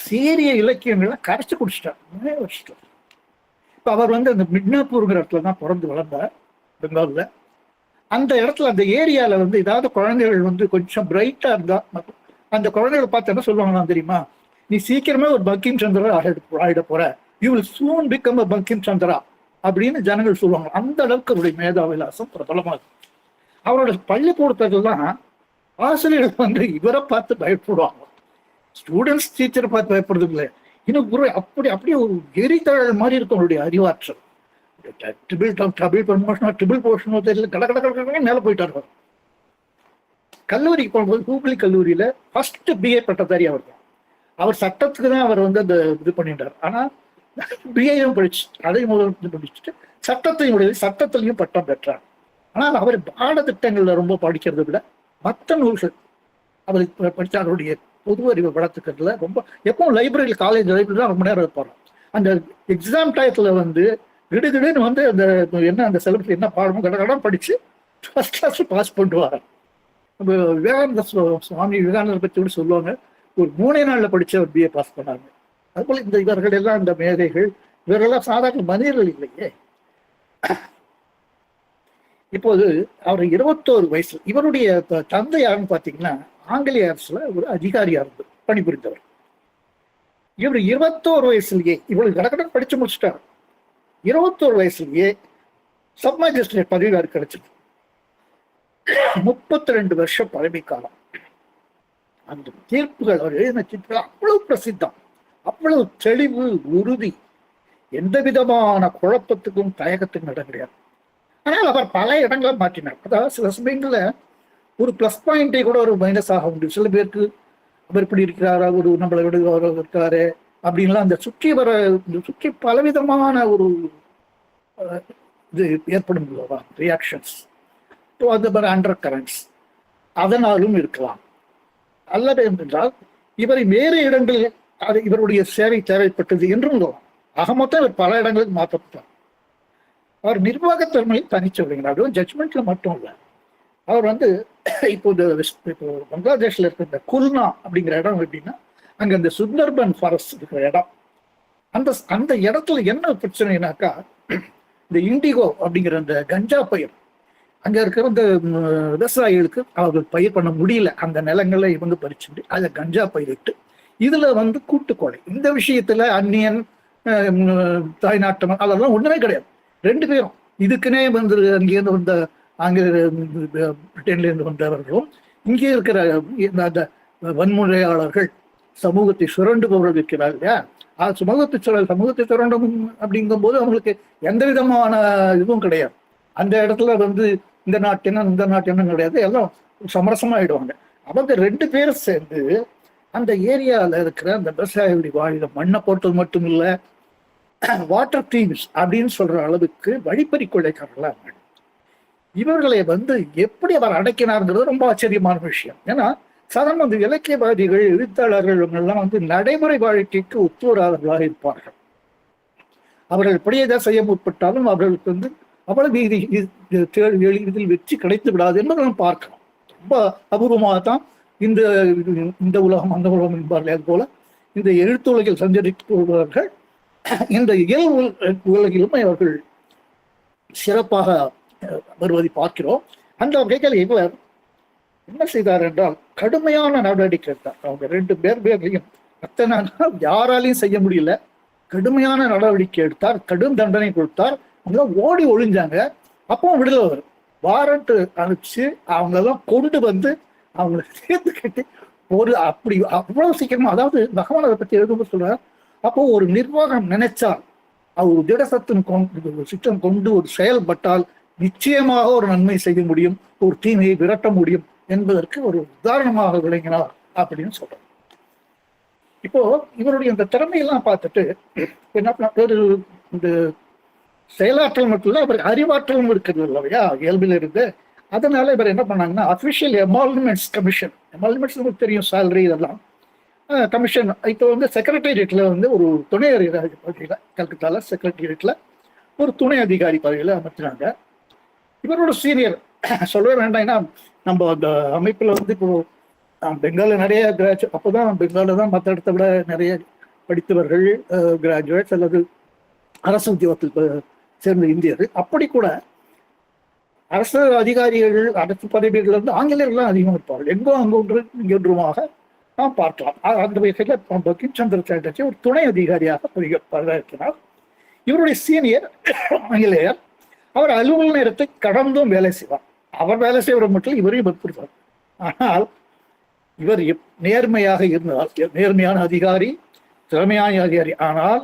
சீரிய இலக்கியங்களை கரைச்சு குடிச்சிட்டார் 3 வருஷத்துல. இப்ப அவர் அந்த மிட்னாப்பூருங்கிற இடத்துல தான் பிறந்து வளர்ந்தார், பெங்கால்ல. அந்த இடத்துல அந்த ஏரியால ஏதாவது குழந்தைகள் கொஞ்சம் பிரைட்டா இருந்தா அந்த குழந்தைகளை பார்த்து என்ன சொல்லுவாங்களாம் தெரியுமா? நீ சீக்கிரமே ஒரு பங்கிம் சந்திரா ஆயிட போற, you will soon become a Bankim Chandra அப்படின்னு ஜனங்கள் சொல்லுவாங்க. அந்த அளவுக்கு அவருடைய மேதா விலாசம் பிரபலமாகுது. அவரோட பள்ளிக்கூடத்துலாம் ஆசிரியர்கள் இவரை பார்த்து பயப்படுவாங்க. ஸ்டூடெண்ட்ஸ் டீச்சரை பார்த்து பயப்படுறது இல்லை, இன்னும் குரு அப்படியே ஒரு எரித்தழல் மாதிரி இருக்கும் அவருடைய அறிவாற்றல். ட்ரிபிள் போர்ஷனோ தெரியல, கடை மேல போயிட்டார். கல்லூரிக்கு போகும்போது ஹூப்ளி கல்லூரியில ஃபர்ஸ்ட் பிஏ பட்டதாரி அவர் தான். அவர் சட்டத்துக்கு தான் அவர் அந்த இது பண்ணிட்டார். ஆனா பிஏயும் படிச்சு அதையும் முதல் படிச்சுட்டு சட்டத்திலையும் பட்டம் பெற்றார். ஆனால் அவர் பாடத்திட்டங்கள்ல ரொம்ப படிக்கிறத விட மற்ற நூல்கள், அவர் படித்த அவருடைய பொது அறிவை வளர்த்துக்கிறதுல ரொம்ப எப்பவும் லைப்ரரியில் காலேஜ் லைப்ரரி தான் ரொம்ப நேரம் இருப்பாங்க. அந்த எக்ஸாம் டயத்தில் வந்து கிடுகிடுன்னு வந்து அந்த என்ன அந்த சிலபஸ் என்ன பாடமோ கடன் படித்து ஃபர்ஸ்ட் கிளாஸ் பாஸ் பண்ணுவாங்க. விவேகானந்த சுவாமி விவேகானந்தரை பற்றி கூட சொல்லுவாங்க, ஒரு 3 நாளில் படித்து அவர் பிஏ பாஸ் பண்ணாங்க. அதுபோல் இவர்கள் எல்லாம் இந்த மேதைகள் இவர்களெல்லாம் சாதாரண மனிதர்கள் இல்லையே. இப்போது அவர் 21 வயசு. இவருடைய தந்தை யாருன்னு பார்த்தீங்கன்னா ஆங்கிலேய அரசுல ஒரு அதிகாரியா இருந்து பணிபுரிந்தவர். இவர் 21 வயசுலயே இவ்வளவு கடற்கடன் படிச்சு முடிச்சுட்டார். 21 வயசுலயே சப் மேஜிஸ்ட்ரேட் பதவி அவருக்கு கிடைச்சது. 32 வருஷம் பதவி காலம். அந்த தீர்ப்புகள் அவர் எழுதின தீர்ப்புகள் அவ்வளவு பிரசித்தம், அவ்வளவு தெளிவு, உறுதி, எந்த விதமான குழப்பத்துக்கும் தயக்கத்துக்கும் இடம் கிடையாது. ஆனால் அவர் பல இடங்களை மாற்றினார். அதாவது சில சமயங்கள்ல ஒரு பிளஸ் பாயிண்டை கூட ஒரு மைனஸ் ஆக முடியும். சில பேருக்கு அவர் இப்படி இருக்கிறாரா, ஒரு நம்மளை விட இருக்காரு அப்படின்லாம் அந்த சுற்றி பலவிதமான ஒரு இது ஏற்படும் ரியாக்ஷன்ஸ், அந்த மாதிரி அண்டர் கரண்ட்ஸ் அதனாலும் இருக்கலாம். அல்லது என்றால் இவரை வேறு இடங்களில் அது இவருடைய சேவை தேவைப்பட்டது என்றும் மொத்தம் இவர் பல இடங்களுக்கு மாற்றப்பட்டார். அவர் நிர்வாகத்திறமையில் தனிச்சவர்கள், அதுவும் ஜட்ஜ்மெண்ட்ல மட்டும் இல்லை. அவர் வந்து இப்போ பங்களாதேஷ்ல இருக்கிற இந்த குல்னா அப்படிங்கிற இடம் எப்படின்னா, அங்க இந்த சுந்தர்பன் ஃபாரஸ்ட் இருக்கிற இடம். அந்த இடத்துல என்ன பிரச்சனைனாக்கா, இந்த இண்டிகோ அப்படிங்கிற அந்த கஞ்சா பயிர் அங்க இருக்கிற இந்த விவசாயிகளுக்கு அவர்கள் பயிர் பண்ண முடியல. அந்த நிலங்களை இவங்க பறிச்சுட்டு அதை கஞ்சா பயிரிட்டு இதுல வந்து கூட்டுக்கொலை. இந்த விஷயத்துல அந்நியன் தாய்நாட்டம் அதெல்லாம் ஒண்ணுமே கிடையாது. 2 பேரும் இதுக்குன்னே வந்து அங்கேருந்து வந்த பிரிட்டன்ல இருந்து வந்தவர்களும் இங்கே இருக்கிற அந்த வன்முறையாளர்கள் சமூகத்தை சுரண்டுபவர்கள் இருக்கிறார் இல்லையா, சமூகத்தை சுரண்டும் அப்படிங்கும் போது அவங்களுக்கு எந்த விதமான இதுவும் கிடையாது. அந்த இடத்துல வந்து இந்த நாட்டினம் கிடையாது, எல்லாம் சமரசமாயிடுவாங்க. அவங்க 2 பேரும் சேர்ந்து அந்த ஏரியாவில் இருக்கிற அந்த விவசாயிகளுடைய வாழ்கிற மண்ணை போட்டது மட்டும் இல்லை, வாட்டர் தீவ்ஸ் அப்படின்னு சொல்ற அளவுக்கு வழிப்பறி கொள்ளைக்காரர்களா இருந்தாங்க. இவர்களை வந்து எப்படி அவர் அடக்கினார்ங்கிறது ரொம்ப ஆச்சரியமான விஷயம். ஏன்னா சாதாரண வந்து இலக்கியவாதிகள், எழுத்தாளர்கள் எல்லாம் வந்து நடைமுறை வாழ்க்கைக்கு ஒத்து வராதவர்களாக இருப்பார்கள். அவர்கள் இப்படியே தான் செய்ய முற்பட்டாலும் அவர்களுக்கு வந்து அவ்வளவு இதில் வெற்றி கிடைத்து விடாது என்பதை நாம் பார்க்கலாம். ரொம்ப அபூர்வமாக தான் இந்த உலகம் அந்த உலகம் என்பார்கள். அது போல இந்த எழுத்துலகில் சஞ்சரிப்பவர்கள் இந்த உலகிலும் அவர்கள் சிறப்பாக வருவதை பார்க்கிறோம். அந்த வகையில் இவர் என்ன செய்தார் என்றால் கடுமையான நடவடிக்கை எடுத்தார். அவங்க 2 பேரையும் அத்தனை யாராலையும் செய்ய முடியல, கடுமையான நடவடிக்கை எடுத்தார், கடும் தண்டனை கொடுத்தார். அவங்க ஓடி ஒளிஞ்சாங்க. அப்பவும் விடுதலை வரும், வாரண்ட் அனுப்பிச்சு அவங்களெல்லாம் கொண்டு வந்து அவங்கள சேர்த்து கட்டி அப்படி அவ்வளவு சீக்கிரமா, அதாவது பகவான் அதை பற்றி எழுதும்போது சொல்றார், அப்போ ஒரு நிர்வாகம் நினைச்சால் அவர் திடசத்தின் கொண்டு ஒரு செயல்பட்டால் நிச்சயமாக ஒரு நன்மை செய்ய முடியும், ஒரு தீமையை விரட்ட முடியும் என்பதற்கு ஒரு உதாரணமாக விளங்கினார் அப்படின்னு சொல்றார். இப்போ இவருடைய இந்த திறமையெல்லாம் பார்த்துட்டு என்ன இந்த செயலாற்றல் மட்டும் இல்லை, அவர் அறிவாற்றலும் இருக்கிறது இல்லையா இயல்பில் இருந்து. அதனால இவர் என்ன பண்ணாங்கன்னா அஃபிஷியல் எமால்மெண்ட்ஸ் கமிஷன், எமால்மெண்ட்ஸ் நமக்கு தெரியும், சேலரி இதெல்லாம் கமிஷன். இப்போ வந்து செக்ரட்டேரியட்ல வந்து ஒரு துணை அதிகாரி பதவியில், கல்கத்தால செக்ரட்டேரியட்ல ஒரு துணை அதிகாரி பதவியில் அமர்த்தினாங்க. இவரோட சீனியர் சொல்லவே வேண்டாம், ஏன்னா நம்ம அந்த அமைப்புல வந்து இப்போ பெங்காலில் நிறைய கிராஜுவேட், அப்போதான் பெங்காலில் தான் மற்ற இடத்த விட நிறைய படித்தவர்கள் கிராஜுவேட்ஸ் அல்லது அரசு உத்தியோகத்தில் சேர்ந்த இந்தியர்கள். அப்படி கூட அரசு அதிகாரிகள், அரசு பதவிகள் வந்து ஆங்கிலேயர்கள் அதிகமாக இருப்பார்கள். எங்கோ அங்கொன்று இங்கொன்றுமாக நாம் பார்க்கலாம். அந்த வகையில் பங்கிம் சந்திர சாட்டர்ஜி ஒரு துணை அதிகாரியாக பதவியேற்கிறார். இவருடைய சீனியர் ஆங்கிலேயர், அவர் அலுவல் நேரத்தை கடந்தும் வேலை செய்வார். அவர் வேலை செய்வதை மட்டும் இவரையும் வற்புறுத்தார். ஆனால் இவர் நேர்மையாக இருந்தால், நேர்மையான அதிகாரி, திறமையான அதிகாரி. ஆனால்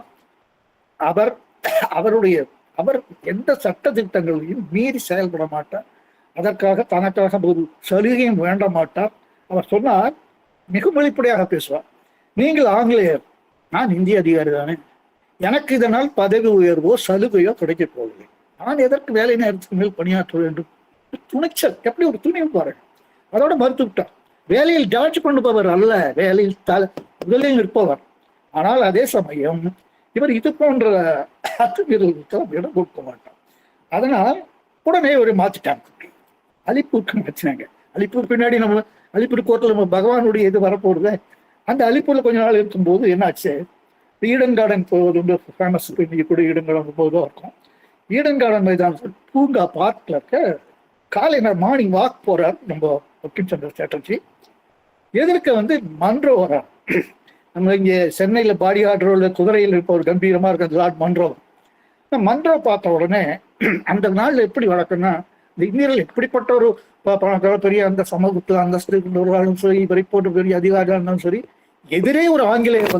அவர் எந்த சட்ட திட்டங்களையும் மீறி செயல்பட மாட்டார். அதற்காக தனக்காக ஒரு சலுகையும் வேண்ட மாட்டார். அவர் சொன்னார், மிக வெளிப்படையாக பேசுவார், நீங்கள் ஆங்கிலேயர், நான் இந்திய அதிகாரி தானே, எனக்கு இதனால் பதவி உயர்வோ சலுகையோ கிடைக்க போவதில்லை, நான் எதற்கு வேலை நேரத்துக்கு மேல் பணியாற்ற வேண்டும். துணிச்சல், எப்படி ஒரு துணிவு பாருங்கள். அதோட மறுத்து விட்டார். வேலையில் ஜாட்ஜ் பண்ணுபவர் அல்ல, வேலையில் முதலில் நிற்பவர். ஆனால் அதே சமயம் இவர் இது போன்ற அத்துமீறல்களுக்கு இடம் கொடுக்க மாட்டார். அதனால் உடனே ஒரு மாற்றிட்டாங்க, அலிப்பூருக்கு மாற்றினாங்க. அலிப்பூர் பின்னாடி நம்ம அலிப்பூர் கோர்ட்டில் நம்ம பகவானுடைய இது வரப்போகுது. அந்த அலிப்பூர்ல கொஞ்ச நாள் இருக்கும்போது என்னாச்சு, ஈடன் கார்டன் போவது ஃபேமஸ், இன்னைக்கு கூட ஈடன் கார்டன் போவதும் இருக்கும். ஈடன் கார்டன் மைதானம் பூங்கா பார்க்ல இருக்க காலை மார்னிங் வாக் போறார் நம்ம பங்கிம் சந்திர சாட்டர்ஜி. எதிர்க்க மன்றோ வரார். நம்ம இங்கே சென்னையில பாடி ஆர்டரோட குதிரையில் இருப்ப ஒரு கம்பீரமா இருக்க லார்ட் மன்றோ. மன்றோ பார்த்த உடனே அந்த நாள் எப்படி வழக்கம்னா, இந்த இந்தியர்கள் எப்படிப்பட்ட ஒரு பெரிய அந்த சமூகத்து அந்தஸ்து இருந்தாலும் சரி, இவரை போட்டு பெரிய அதிகாரியாக இருந்தாலும் சரி, எதிரே ஒரு ஆங்கிலேயர்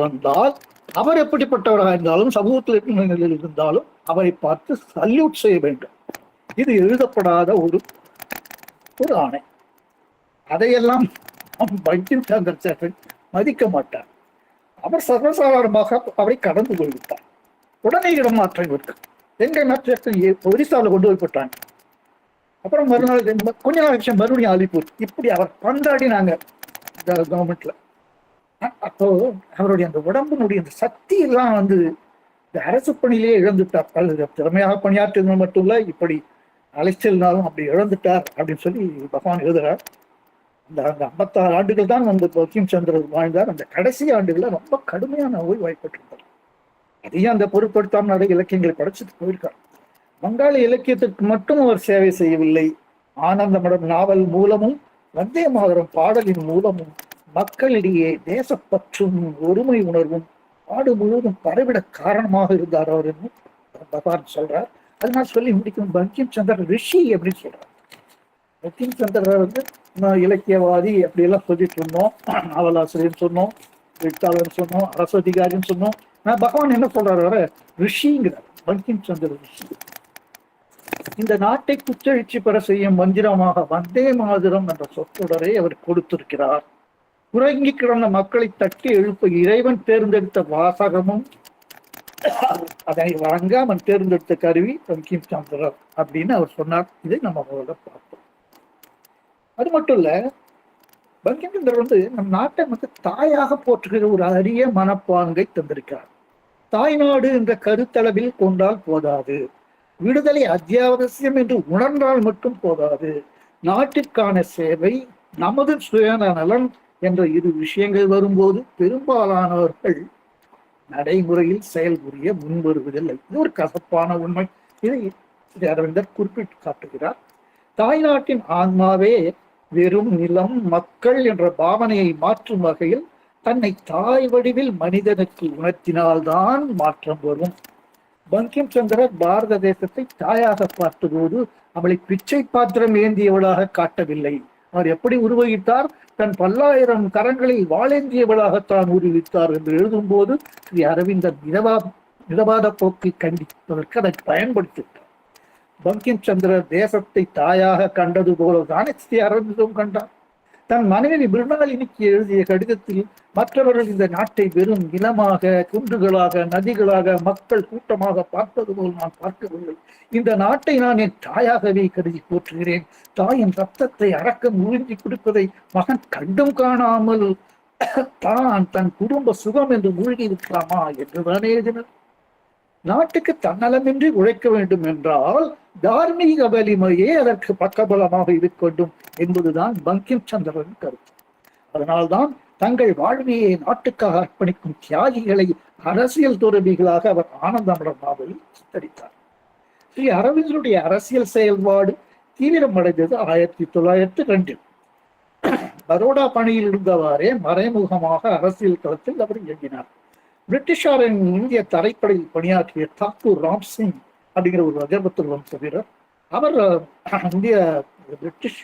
வந்தால் அவர் எப்படிப்பட்டவராக இருந்தாலும் சமூகத்தில் இருக்கிற நிலையில் இருந்தாலும் அவரை பார்த்து சல்யூட் செய்ய வேண்டும். இது எழுதப்படாத ஒரு ஆணை. அதையெல்லாம் பங்கிம் சந்திர சாட்டர்ஜி மதிக்க மாட்டார். அவர் சர்வசாதாரணமாக அவரை கடந்து போய்விட்டார். உடனே இடமாற்றம் இருக்கு. எங்க ஒரிசாவில் கொண்டு போய்விட்டாங்க. அப்புறம் மறுநாள் கொஞ்ச நாள் விஷயம் மறுபடியும் அலிப்பூர். இப்படி அவர் பந்தாடினாங்க கவர்மெண்ட்ல. அப்போ அவருடைய அந்த உடம்பினுடைய அந்த சக்தி எல்லாம் இந்த அரசு பணியிலேயே இழந்துட்டார். திறமையாக பணியாற்றுவது மட்டும் இல்ல, இப்படி அலைச்சல்னாலும் அப்படி இழந்துட்டார் அப்படின்னு சொல்லி பகவான் எழுதுறார். அந்த 56 ஆண்டுகள் தான் பங்கிம் சந்திரர் வாழ்ந்தார். அந்த கடைசி ஆண்டுகள்ல ரொம்ப கடுமையான ஓய்வாய்ப்பட்டிருந்தார். அதையும் அந்த பொருட்படுத்தாமல் நிறைய இலக்கியங்களை படைச்சிட்டு போயிருக்கார். வங்காள இலக்கியத்திற்கு மட்டும் அவர் சேவை செய்யவில்லை. ஆனந்தமடம் நாவல் மூலமும் வந்தே மாதரம் பாடலின் மூலமும் மக்களிடையே தேசப்பற்றும் ஒருமை உணர்வும் நாடு முழுவதும் பரவிட காரணமாக இருந்தார் அவர் என்று பகவான் சொல்றார். அதனால சொல்லி முடிக்கும், பங்கிம் சந்திர ரிஷி அப்படின்னு சொல்றார். பங்கிம் சந்திரர் இலக்கியவாதி அப்படி எல்லாம் சொல்லிட்டு இருந்தோம். நாவலாசிரியர் சொன்னோம், எழுத்தாளர் சொன்னோம், அரசு அதிகாரின்னு சொன்னோம். பகவான் என்ன சொல்றாரு, ரிஷிங்கிறார். பங்கிம் சந்திர ரிஷி. இந்த நாட்டை குச்செழுச்சி பெற செய்யும் மந்திரமாக வந்தே மாதரம் என்ற சொற்றொடரை அவர் கொடுத்திருக்கிறார். உறங்கி கிடந்த மக்களை தட்டி எழுப்ப இறைவன் தேர்ந்தெடுத்த வாசகமும் அதனை வழங்காமல் தேர்ந்தெடுத்த கருவி பங்கிம் சந்திரர் அப்படின்னு அவர் சொன்னார். இதை நம்ம முதல்ல பார்த்தோம். அது மட்டும் இல்ல, பங்கிம் சந்திரர் நம் நாட்டை தாயாக போற்றுகிற ஒரு அரிய மனப்பாங்கை தந்திருக்கிறார். தாய்நாடு என்ற கருத்தளவில் கொண்டால் போதாது, விடுதலை அத்தியாவசியம் என்று உணர்ந்தால் மட்டும் போதாது, நாட்டிற்கான சேவை, நமது சுயநலன் என்ற இரு விஷயங்கள் வரும்போது பெரும்பாலானவர்கள் நடைமுறையில் செயல்புரிய முன்வருவதில்லை. இது ஒரு கசப்பான உண்மை. இதை அரவிந்தர் குறிப்பிட்டு காட்டுகிறார். தாய்நாட்டின் ஆன்மாவே வெறும் நிலம், மக்கள் என்ற பாவனையை மாற்றும் வகையில் தன்னை தாய் வடிவில் மனிதனுக்கு உணர்த்தினால்தான் மாற்றம் வரும். பங்கிம் சந்திரர் பாரத தேசத்தை தாயாக பார்த்தபோது அவளை பிச்சை பாத்திரம் ஏந்தியவளாக காட்டவில்லை. அவர் எப்படி உருவகித்தார்? தன் 10,000 கரங்களில் வாழேந்தியவளாகத்தான் உருவித்தார் என்று எழுதும் போது ஸ்ரீ அரவிந்தர் மிதவாத போக்கை கண்டிப்பதற்கு அதை பயன்படுத்திட்டார். பங்கிம் சந்திரர் தேசத்தை தாயாக கண்டது போலதான் ஸ்ரீ அரவிந்தரும் கண்டார். தன் மனைவி மிருணாளினிக்கு எழுதிய கடிதத்தில் மற்றவர்கள் இந்த நாட்டை வெறும் நிலமாக, குன்றுகளாக, நதிகளாக, மக்கள் கூட்டமாக பார்ப்பது போல் நான் பார்க்கவில்லை. இந்த நாட்டை நான் என் தாயாகவே கருதி போற்றுகிறேன். தாயின் ரத்தத்தை அரக்கம் உறிஞ்சி குடிப்பதை மகன் கண்டும் காணாமல் தான் தன் குடும்ப சுகம் என்று மூழ்கி இருக்கலாமா என்றுதானே எழுதினர். நாட்டுக்கு தன்னலமின்றி உழைக்க வேண்டும் என்றால் தார்மீக வலிமையே அதற்கு பக்கபலமாக இருக்கட்டும் என்பதுதான் பங்கிம் சந்திரன் கருத்து. அதனால்தான் தங்கள் வாழ்வையை நாட்டுக்காக அர்ப்பணிக்கும் தியாகிகளை அரசியல் துறவிகளாக அவர் ஆனந்தமடம் நாவலில் சித்தரித்தார். ஸ்ரீ அரவிந்தருடைய அரசியல் செயல்பாடு தீவிரமடைந்தது 1902. பரோடா பணியில் இருந்தவாறே மறைமுகமாக அரசியல் களத்தில் அவர் இயங்கினார். பிரிட்டிஷாரின் இந்திய தரைப்படையில் பணியாற்றிய தாக்கூர் ராம்சிங் அப்படிங்கிற ஒரு அகர்பத்தூர் வம்ச வீரர், அவர் பிரிட்டிஷ்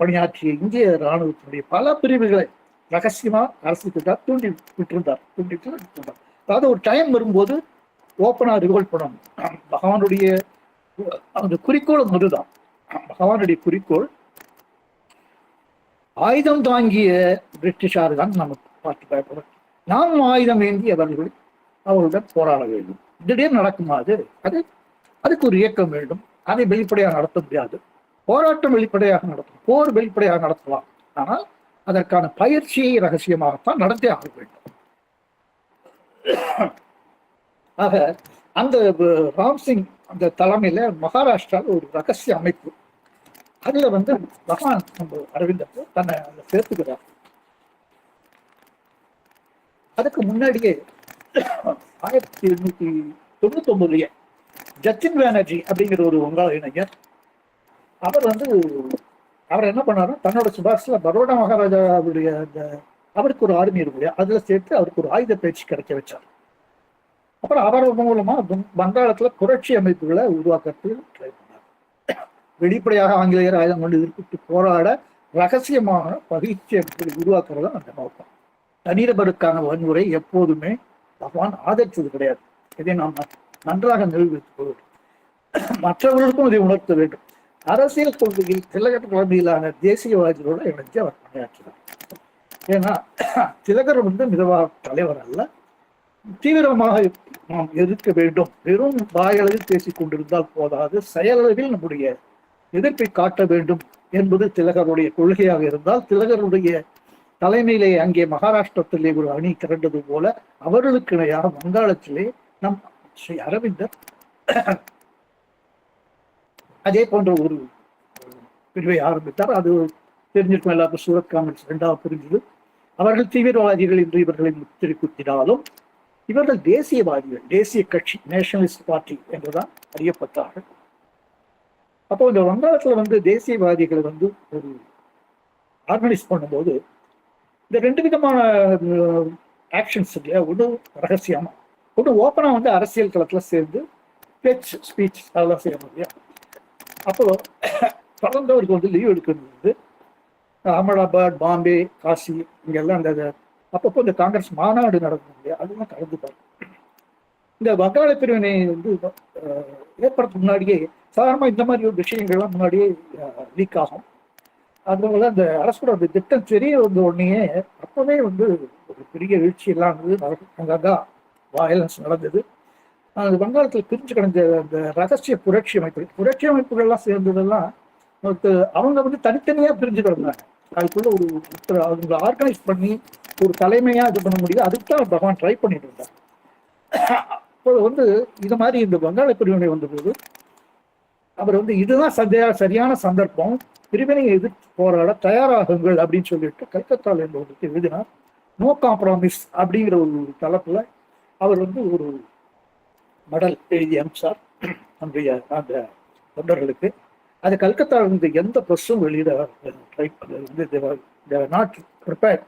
பணியாற்றிய இந்திய இராணுவத்தினுடைய பல பிரிவுகளை ரகசியமா அரசுக்கு தூண்டி விட்டிருந்தார். அதாவது ஒரு டைம் வரும்போது ஓப்பனா ரிவோல்ட் பண்ணணும். பகவானுடைய அந்த குறிக்கோளும் அதுதான். பகவானுடைய குறிக்கோள் ஆயுதம் தாங்கிய பிரிட்டிஷார் தான் நமக்கு பார்த்து பயப்படும். நாம் ஆயுதம் ஏந்தி அவர்களுடன் போராட வேண்டும். திடீர்னு நடக்குமா? அதுக்கு ஒரு இயக்கம் வேண்டும். அதை வெளிப்படையாக நடத்த முடியாது. போராட்டம் வெளிப்படையாக நடத்தலாம், போர் வெளிப்படையாக நடத்தலாம். ஆனால் அதற்கான பயிற்சியை ரகசியமாகத்தான் நடந்தே ஆக வேண்டும். ஆக அந்த ராம்சிங் அந்த தலைமையில மகாராஷ்டிராவில் ஒரு ரகசிய அமைப்பு, அதுல பகவான் நம்ம அரவிந்தர் தன்னை அதை சேர்த்துக்கிறார். அதுக்கு முன்னாடியே 1899 ஜத்தின் பானர்ஜி அப்படிங்கிற ஒரு வங்காள இளைஞர், அவர் என்ன பண்ணாரு, தன்னோட சுபாஷில் பரோடா மகாராஜாவுடைய அந்த அவருக்கு ஒரு ஆர்மி இருக்கு, அதுல சேர்த்து அவருக்கு ஒரு ஆயுத பயிற்சி கிடைக்க வச்சார். அப்புறம் அவர் மூலமா வங்காளத்துல புரட்சி அமைப்புகளை உருவாக்கத்தில் ட்ரை பண்ணார். வெளிப்படையாக ஆங்கிலேயர் ஆயுதம் கொண்டு எதிர்த்து போராட ரகசியமான பயிற்சி அமைப்புகளை உருவாக்குறது அந்த நோக்கம். தனிநபருக்கான வன்முறை எப்போதுமே பகவான் ஆதரித்தது கிடையாது. இதை நாம் நன்றாக நிரூபித்துக் கொள்ள வேண்டும். மற்றவர்களுக்கும் இதை உணர்த்த வேண்டும். அரசியல் கொள்கையில் திலகர் தலைமையிலான தேசியவாதிகளோட இணைஞ்சு அவர் பணியாற்றினார். ஏன்னா திலகர் மிதவாத தலைவர் அல்ல, தீவிரமாக நாம் எதிர்க்க வேண்டும். வெறும் வாயளவில் பேசிக் கொண்டிருந்தால் போதாது, செயலளவில் நம்முடைய எதிர்ப்பை காட்ட வேண்டும் என்பது திலகருடைய கொள்கையாக இருந்தால், திலகருடைய தலைமையிலே அங்கே மகாராஷ்டிரத்திலே ஒரு அணி திரண்டது போல அவர்களுக்கு இணையாக வங்காளத்திலே நம் ஸ்ரீ அரவிந்தர் அதே போன்ற ஒரு பிரிவை ஆரம்பித்தார். அது தெரிஞ்சிருக்கும் எல்லாருக்கும். சூரத் காங்கிரஸ் 2வது பிரிஞ்சது. அவர்கள் தீவிரவாதிகள் என்று இவர்களை முத்திரை குத்தினாலும் இவர்கள் தேசியவாதிகள், தேசிய கட்சி, நேஷனலிஸ்ட் பார்ட்டி என்றுதான் அறியப்பட்டார்கள். அப்போ இந்த வங்காளத்துல தேசியவாதிகளை ஒரு ஆர்கனைஸ் பண்ணும்போது இந்த 2 விதமான ஆக்ஷன்ஸ் இல்லையா, ஒன்று ரகசியமா, ஒன்று ஓப்பனா அரசியல் களத்துல சேர்ந்து பேச்சு, ஸ்பீச் அதெல்லாம் செய்யணும் இல்லையா. அப்போ தொடர்ந்தவருக்கு லீவ் எடுக்கிறது அகமதாபாத், பாம்பே, காசி இங்கெல்லாம் அந்த அப்பப்போ இந்த காங்கிரஸ் மாநாடு நடக்கும் இல்லையா, அதெல்லாம் கலந்துப்பாரு. இந்த வங்காள பிரிவினை ஏற்படுறதுக்கு முன்னாடியே சாதாரணமா இந்த மாதிரி ஒரு விஷயங்கள்லாம் முன்னாடியே லீக் ஆகும். அதுபோல அந்த அரசோட அந்த திட்டம் தெரிய வந்த உடனே அப்பவே ஒரு பெரிய எழுச்சி எல்லாம் அங்கங்க வயலன்ஸ் நடந்தது. அது வங்காளத்தில் பிரிஞ்சு கிடந்த அந்த ரகசிய புரட்சி அமைப்புகள்லாம் சேர்ந்ததெல்லாம் அவங்க தனித்தனியா பிரிஞ்சு கிடந்தாங்க. அதுக்குள்ள அவங்க ஆர்கனைஸ் பண்ணி ஒரு தலைமையா இது பண்ண முடியும். அதுக்கு தான் பகவான் ட்ரை பண்ணிட்டு இருந்தார். அப்போ இது மாதிரி இந்த வங்காள பிரிவினை வந்தபோது அவர் இதுதான் சரியான சந்தர்ப்பம், பிரிவினையை எதிர்த்து போராட தயாராகுங்கள் அப்படின்னு சொல்லிட்டு கல்கத்தாவில் என்பவருக்கு எழுதினார். நோ காம்ப்ராமிஸ் அப்படிங்கிற ஒரு தலைப்புல அவர் ஒரு மடல் எழுதி அனுப்பிச்சார் அந்த தொண்டர்களுக்கு. அது கல்கத்தாவில் எந்த ப்ரெஸ்ஸும் வெளியிட நாட் ப்ரிப்பேர்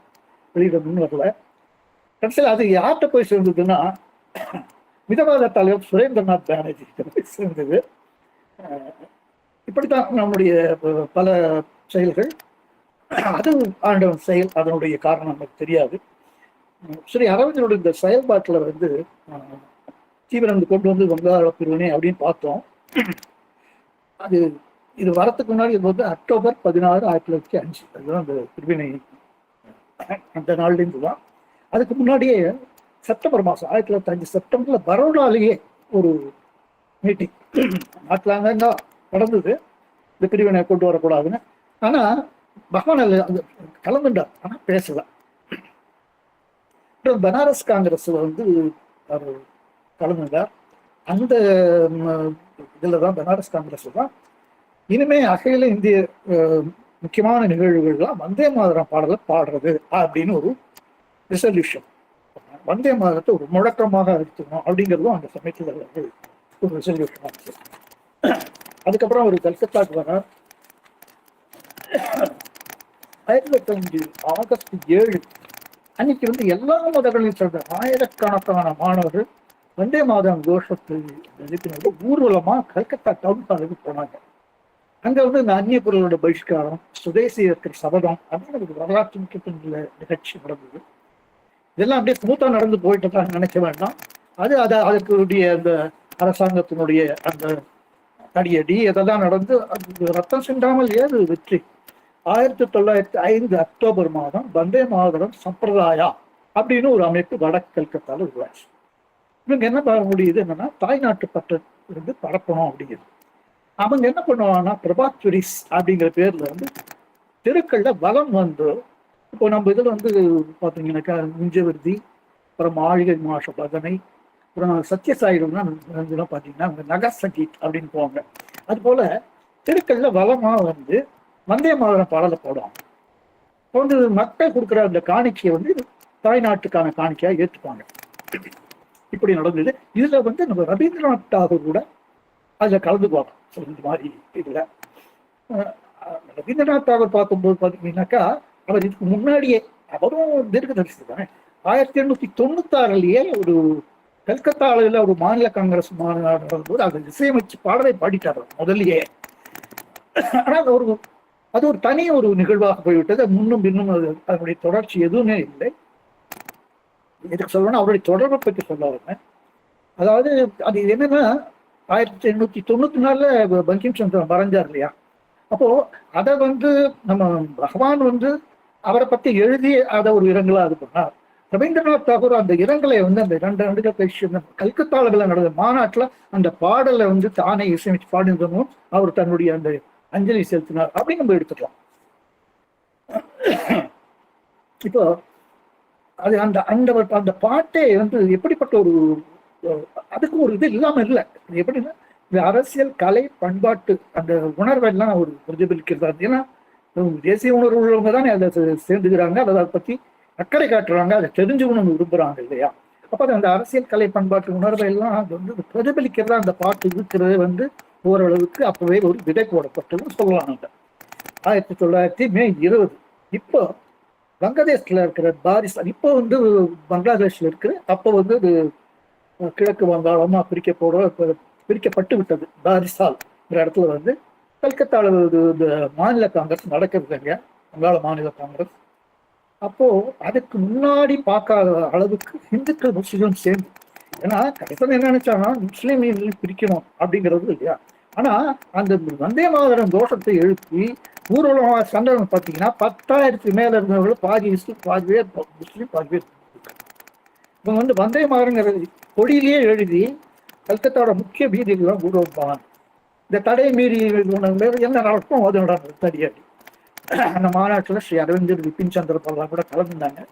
வெளியிட முன் வரல. கடைசியில் அது யார்கிட்ட போய் சேர்ந்ததுன்னா மிதவாத தலைவர் சுரேந்திரநாத் பானர்ஜி போய் சேர்ந்தது. இப்படித்தான் நம்முடைய பல செயல்கள், அது ஆண்டவன் செயல், அதனுடைய காரணம் நமக்கு தெரியாது. ஸ்ரீ அரவிந்தனுடைய இந்த செயல்பாட்டில் தீவிரம் கொண்டு வங்காள பிரிவினை அப்படின்னு பார்த்தோம். இது வரத்துக்கு முன்னாடி அக்டோபர் 16, 1905 அதுதான் அந்த பிரிவினை. அந்த நாள்லேருந்து தான். அதுக்கு முன்னாடியே செப்டம்பர் மாதம் 1905 செப்டம்பர்ல பரோடாலேயே ஒரு மீட்டிங் நாட்டில் நடந்தது, இந்த பிரிவினை கொண்டு வரக்கூடாதுன்னு. ஆனா பகவான் அது கலந்துட்டார், ஆனா பேசல. பனாரஸ் காங்கிரஸ் அவர் கலந்துட்டார். அந்த இதுலதான் பனாரஸ் காங்கிரஸ் தான் இனிமே அகில இந்திய முக்கியமான நிகழ்வுகள்லாம் வந்தே மாதரம் பாடலை பாடுறது அப்படின்னு ஒரு ரிசல்யூஷன், வந்தே மாதத்தை ஒரு முழக்கமாக எடுத்துக்கணும் அப்படிங்கிறதும் அந்த சமயத்தில் ஒரு ரிசல்யூஷன் ஆச்சு. அதுக்கப்புறம் ஒரு கல்கத்தாக்கு வர 1905 ஆகஸ்ட் 7 அன்னைக்கு எல்லா மதங்களையும் சேர்ந்த ஆயிரக்கணக்கான மாணவர்கள் வந்தே மாதம் கோஷத்தை எழுப்பினது ஊர்வலமா கல்கத்தா டவுன் ஹாலுக்கு போனாங்க. அங்க இந்த அந்நிய பொருளோட பகிஷ்காரம், சுதேசியத்திற்கு சபதம் அப்படின்னு ஒரு வரலாற்று முக்கியத்துவ நிகழ்ச்சி நடந்தது. இதெல்லாம் அப்படியே ஸ்மூத்தா நடந்து போயிட்டு தான் நினைக்க வேண்டாம். அதற்குடைய அந்த அரசாங்கத்தினுடைய அந்த தடியடி இதெல்லாம் நடந்து அது ரத்தம் சிந்தாமல் ஏது வெற்றி. 1905 அக்டோபர் மாதம் வந்தே மாதரம் சம்பிரதாயா அப்படின்னு ஒரு அமைப்பு வடக்கு கல்கத்தால உருவாச்சு. இவங்க என்ன பண்ண முடியுது, என்னன்னா தாய்நாட்டு பற்று பரப்பணும் அப்படிங்கிறது. அவங்க என்ன பண்ணுவாங்கன்னா பிரபாச்சுரிஸ் அப்படிங்கிற பேர்ல வந்து தெருக்கள்ல வலம் வந்து, இப்போ நம்ம இதுல வந்து பாத்தீங்கன்னாக்கா முஞ்சவர்த்தி, அப்புறம் மாளிகை மாஷ பதனை, அப்புறம் சத்யசாயிரம்லாம் பாத்தீங்கன்னா நகர் சங்கீத் அப்படின்னு போவாங்க. அது போல தெருக்கள்ல வளமா வந்து வந்தே மாதரம் பாடலை போடுவாங்க. இப்போ வந்து மக்கள் கொடுக்குற அந்த காணிக்கையை வந்து தாய்நாட்டுக்கான காணிக்கையா ஏற்றுப்பாங்க. இப்படி நடந்தது. இதுல வந்து நம்ம ரவீந்திரநாத் தாகூர் கூட அதுல கலந்துக்குவாங்க. இந்த மாதிரி இதுல ரவீந்திரநாத் தாகூர் பார்க்கும்போது பாத்தீங்கன்னாக்கா அவர் இதுக்கு முன்னாடியே அவரும் தீர்க்கதரிசி தானே. 1896லயே ஒரு கல்கத்தாவில் ஒரு மாநில காங்கிரஸ் மாநாடு நடக்கும்போது அதை இசையமைச்சு பாடலை பாடிட்டார் முதல்லயே. ஆனால் அது ஒரு தனி ஒரு நிகழ்வாக போய்விட்டது. முன்னும் பின்னும் அதனுடைய தொடர்ச்சி எதுவுமே இல்லை. எதுக்கு சொல்லணும்னா அவருடைய தொடர்பை பற்றி சொல்ல வரேன். அதாவது அது என்னன்னா 1894 பங்கிம் சந்திரன் மறைஞ்சார் இல்லையா. அப்போ அதை வந்து நம்ம பகவான் வந்து அவரை பத்தி எழுதி அதை ஒரு இரங்கலா இது பண்ணார். ரவீந்திரநாத் தாகூர் அந்த இரங்கலை வந்து அந்த 2 ஆண்டுகள் கழிச்சு கல்கத்தாவில் நடந்த மாநாட்டில் அந்த பாடலை வந்து தானே இசையமைச்சு பாடினதும் அவர் தன்னுடைய அந்த அஞ்சலி செலுத்தினார் அப்படின்னு நம்ம எடுத்துக்கலாம். இப்போ அது அந்த அந்த அந்த பாட்டே வந்து எப்படிப்பட்ட ஒரு அதுக்கு ஒரு இது இல்லாம இல்லை. எப்படின்னா இந்த அரசியல் கலை பண்பாட்டு அந்த உணர்வெல்லாம் ஒரு பிரதிபலிக்கிறது. ஏன்னா தேசிய உணர்வு உள்ளவங்க தானே அதை சேர்ந்துக்கிறாங்க, அதை பத்தி அக்கறை காட்டுறாங்க, அதை தெரிஞ்சுக்கணும்னு விரும்புறாங்க இல்லையா. அப்ப அந்த அரசியல் கலை பண்பாட்டு உணர்வை எல்லாம் அது வந்து பிரதிபலிக்கிறதா அந்த பாட்டு இருக்கிறது வந்து ஓரளவுக்கு அப்பவே ஒரு விதை போடப்பட்டதுன்னு சொல்லலாம். 1900 மே 20 இப்போ வங்கதேசத்துல இருக்கிற பாரிஸ்தான், இப்போ வந்து பங்களாதேஷ்ல இருக்கிற, அப்போ வந்து அது கிழக்கு வங்காளமா பிரிக்கப்பட்டு விட்டது. பாரிசால் இடத்துல வந்து கல்கத்தாவில் இந்த மாநில காங்கிரஸ் நடக்கிறதுங்க, வங்காள மாநில காங்கிரஸ். அப்போ அதுக்கு முன்னாடி பார்க்காத அளவுக்கு இந்துக்கள் முஸ்லீம் சேர்ந்து, ஏன்னா கடைசியில் என்ன நினைச்சாங்கன்னா முஸ்லீம் பிரிக்கணும் அப்படிங்கிறது இல்லையா. ஆனா அந்த வந்தே மாதரம் தோஷத்தை எழுப்பி ஊர்வலமாக சண்டை பார்த்தீங்கன்னா 10,000 மேல இருந்தவர்கள் பாதி பாதி பேர் முஸ்லீம், பாதி பேர். இவங்க வந்து வந்தே மாதரங்கிறது கொடியிலேயே எழுதி கல்கத்தாவோட முக்கிய வீதிகள்லாம் ஊர்வலம். இந்த தடை மீறி என்ன நடக்கும் அது நடந்தது தடியாடி. அந்த மாநாட்டில் ஸ்ரீ அரவிந்தர், விபின் சந்திர பாலா கூட கலந்துருந்தாங்க.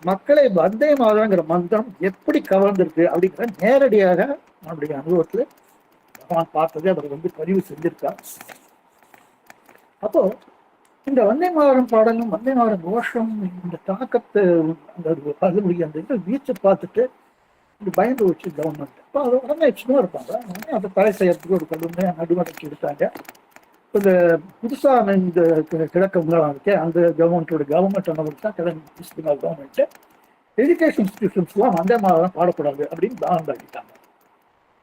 மக்களை வந்தே மாதரங்கிற மந்திரம் எப்படி கவர்ந்திருக்கு அப்படிங்கிற நேரடியாக நம்முடைய அனுபவத்தில் பகவான் பார்த்ததை அவர் வந்து பதிவு செஞ்சிருக்கார். அப்போ இந்த வந்தே மாதரம் பாடலும் வந்தே மாதரம் கோஷம் இந்த தாக்கத்தை அந்த அதனுடைய அந்த இதை வீச்சை பார்த்துட்டு இது பயந்து வச்சு கவர்மெண்ட் அப்போ அதை உடனே சும்மா இருப்பாங்க. அதை தடை செய்யறதுக்கு ஒரு கடுமையாக நடவடிக்கை எடுத்தாங்க. இந்த புதுசாக இந்த கிழக்கு வங்காளம் இருக்கே அந்த கவர்மெண்ட் நடவடிக்கை தான் கிழக்கு கவர்மெண்ட் எஜுகேஷன் இன்ஸ்டிடியூஷன்ஸ்லாம் வந்தே மாதரம் பாடக்கூடாது அப்படின்னு பேன் ஆகிட்டாங்க.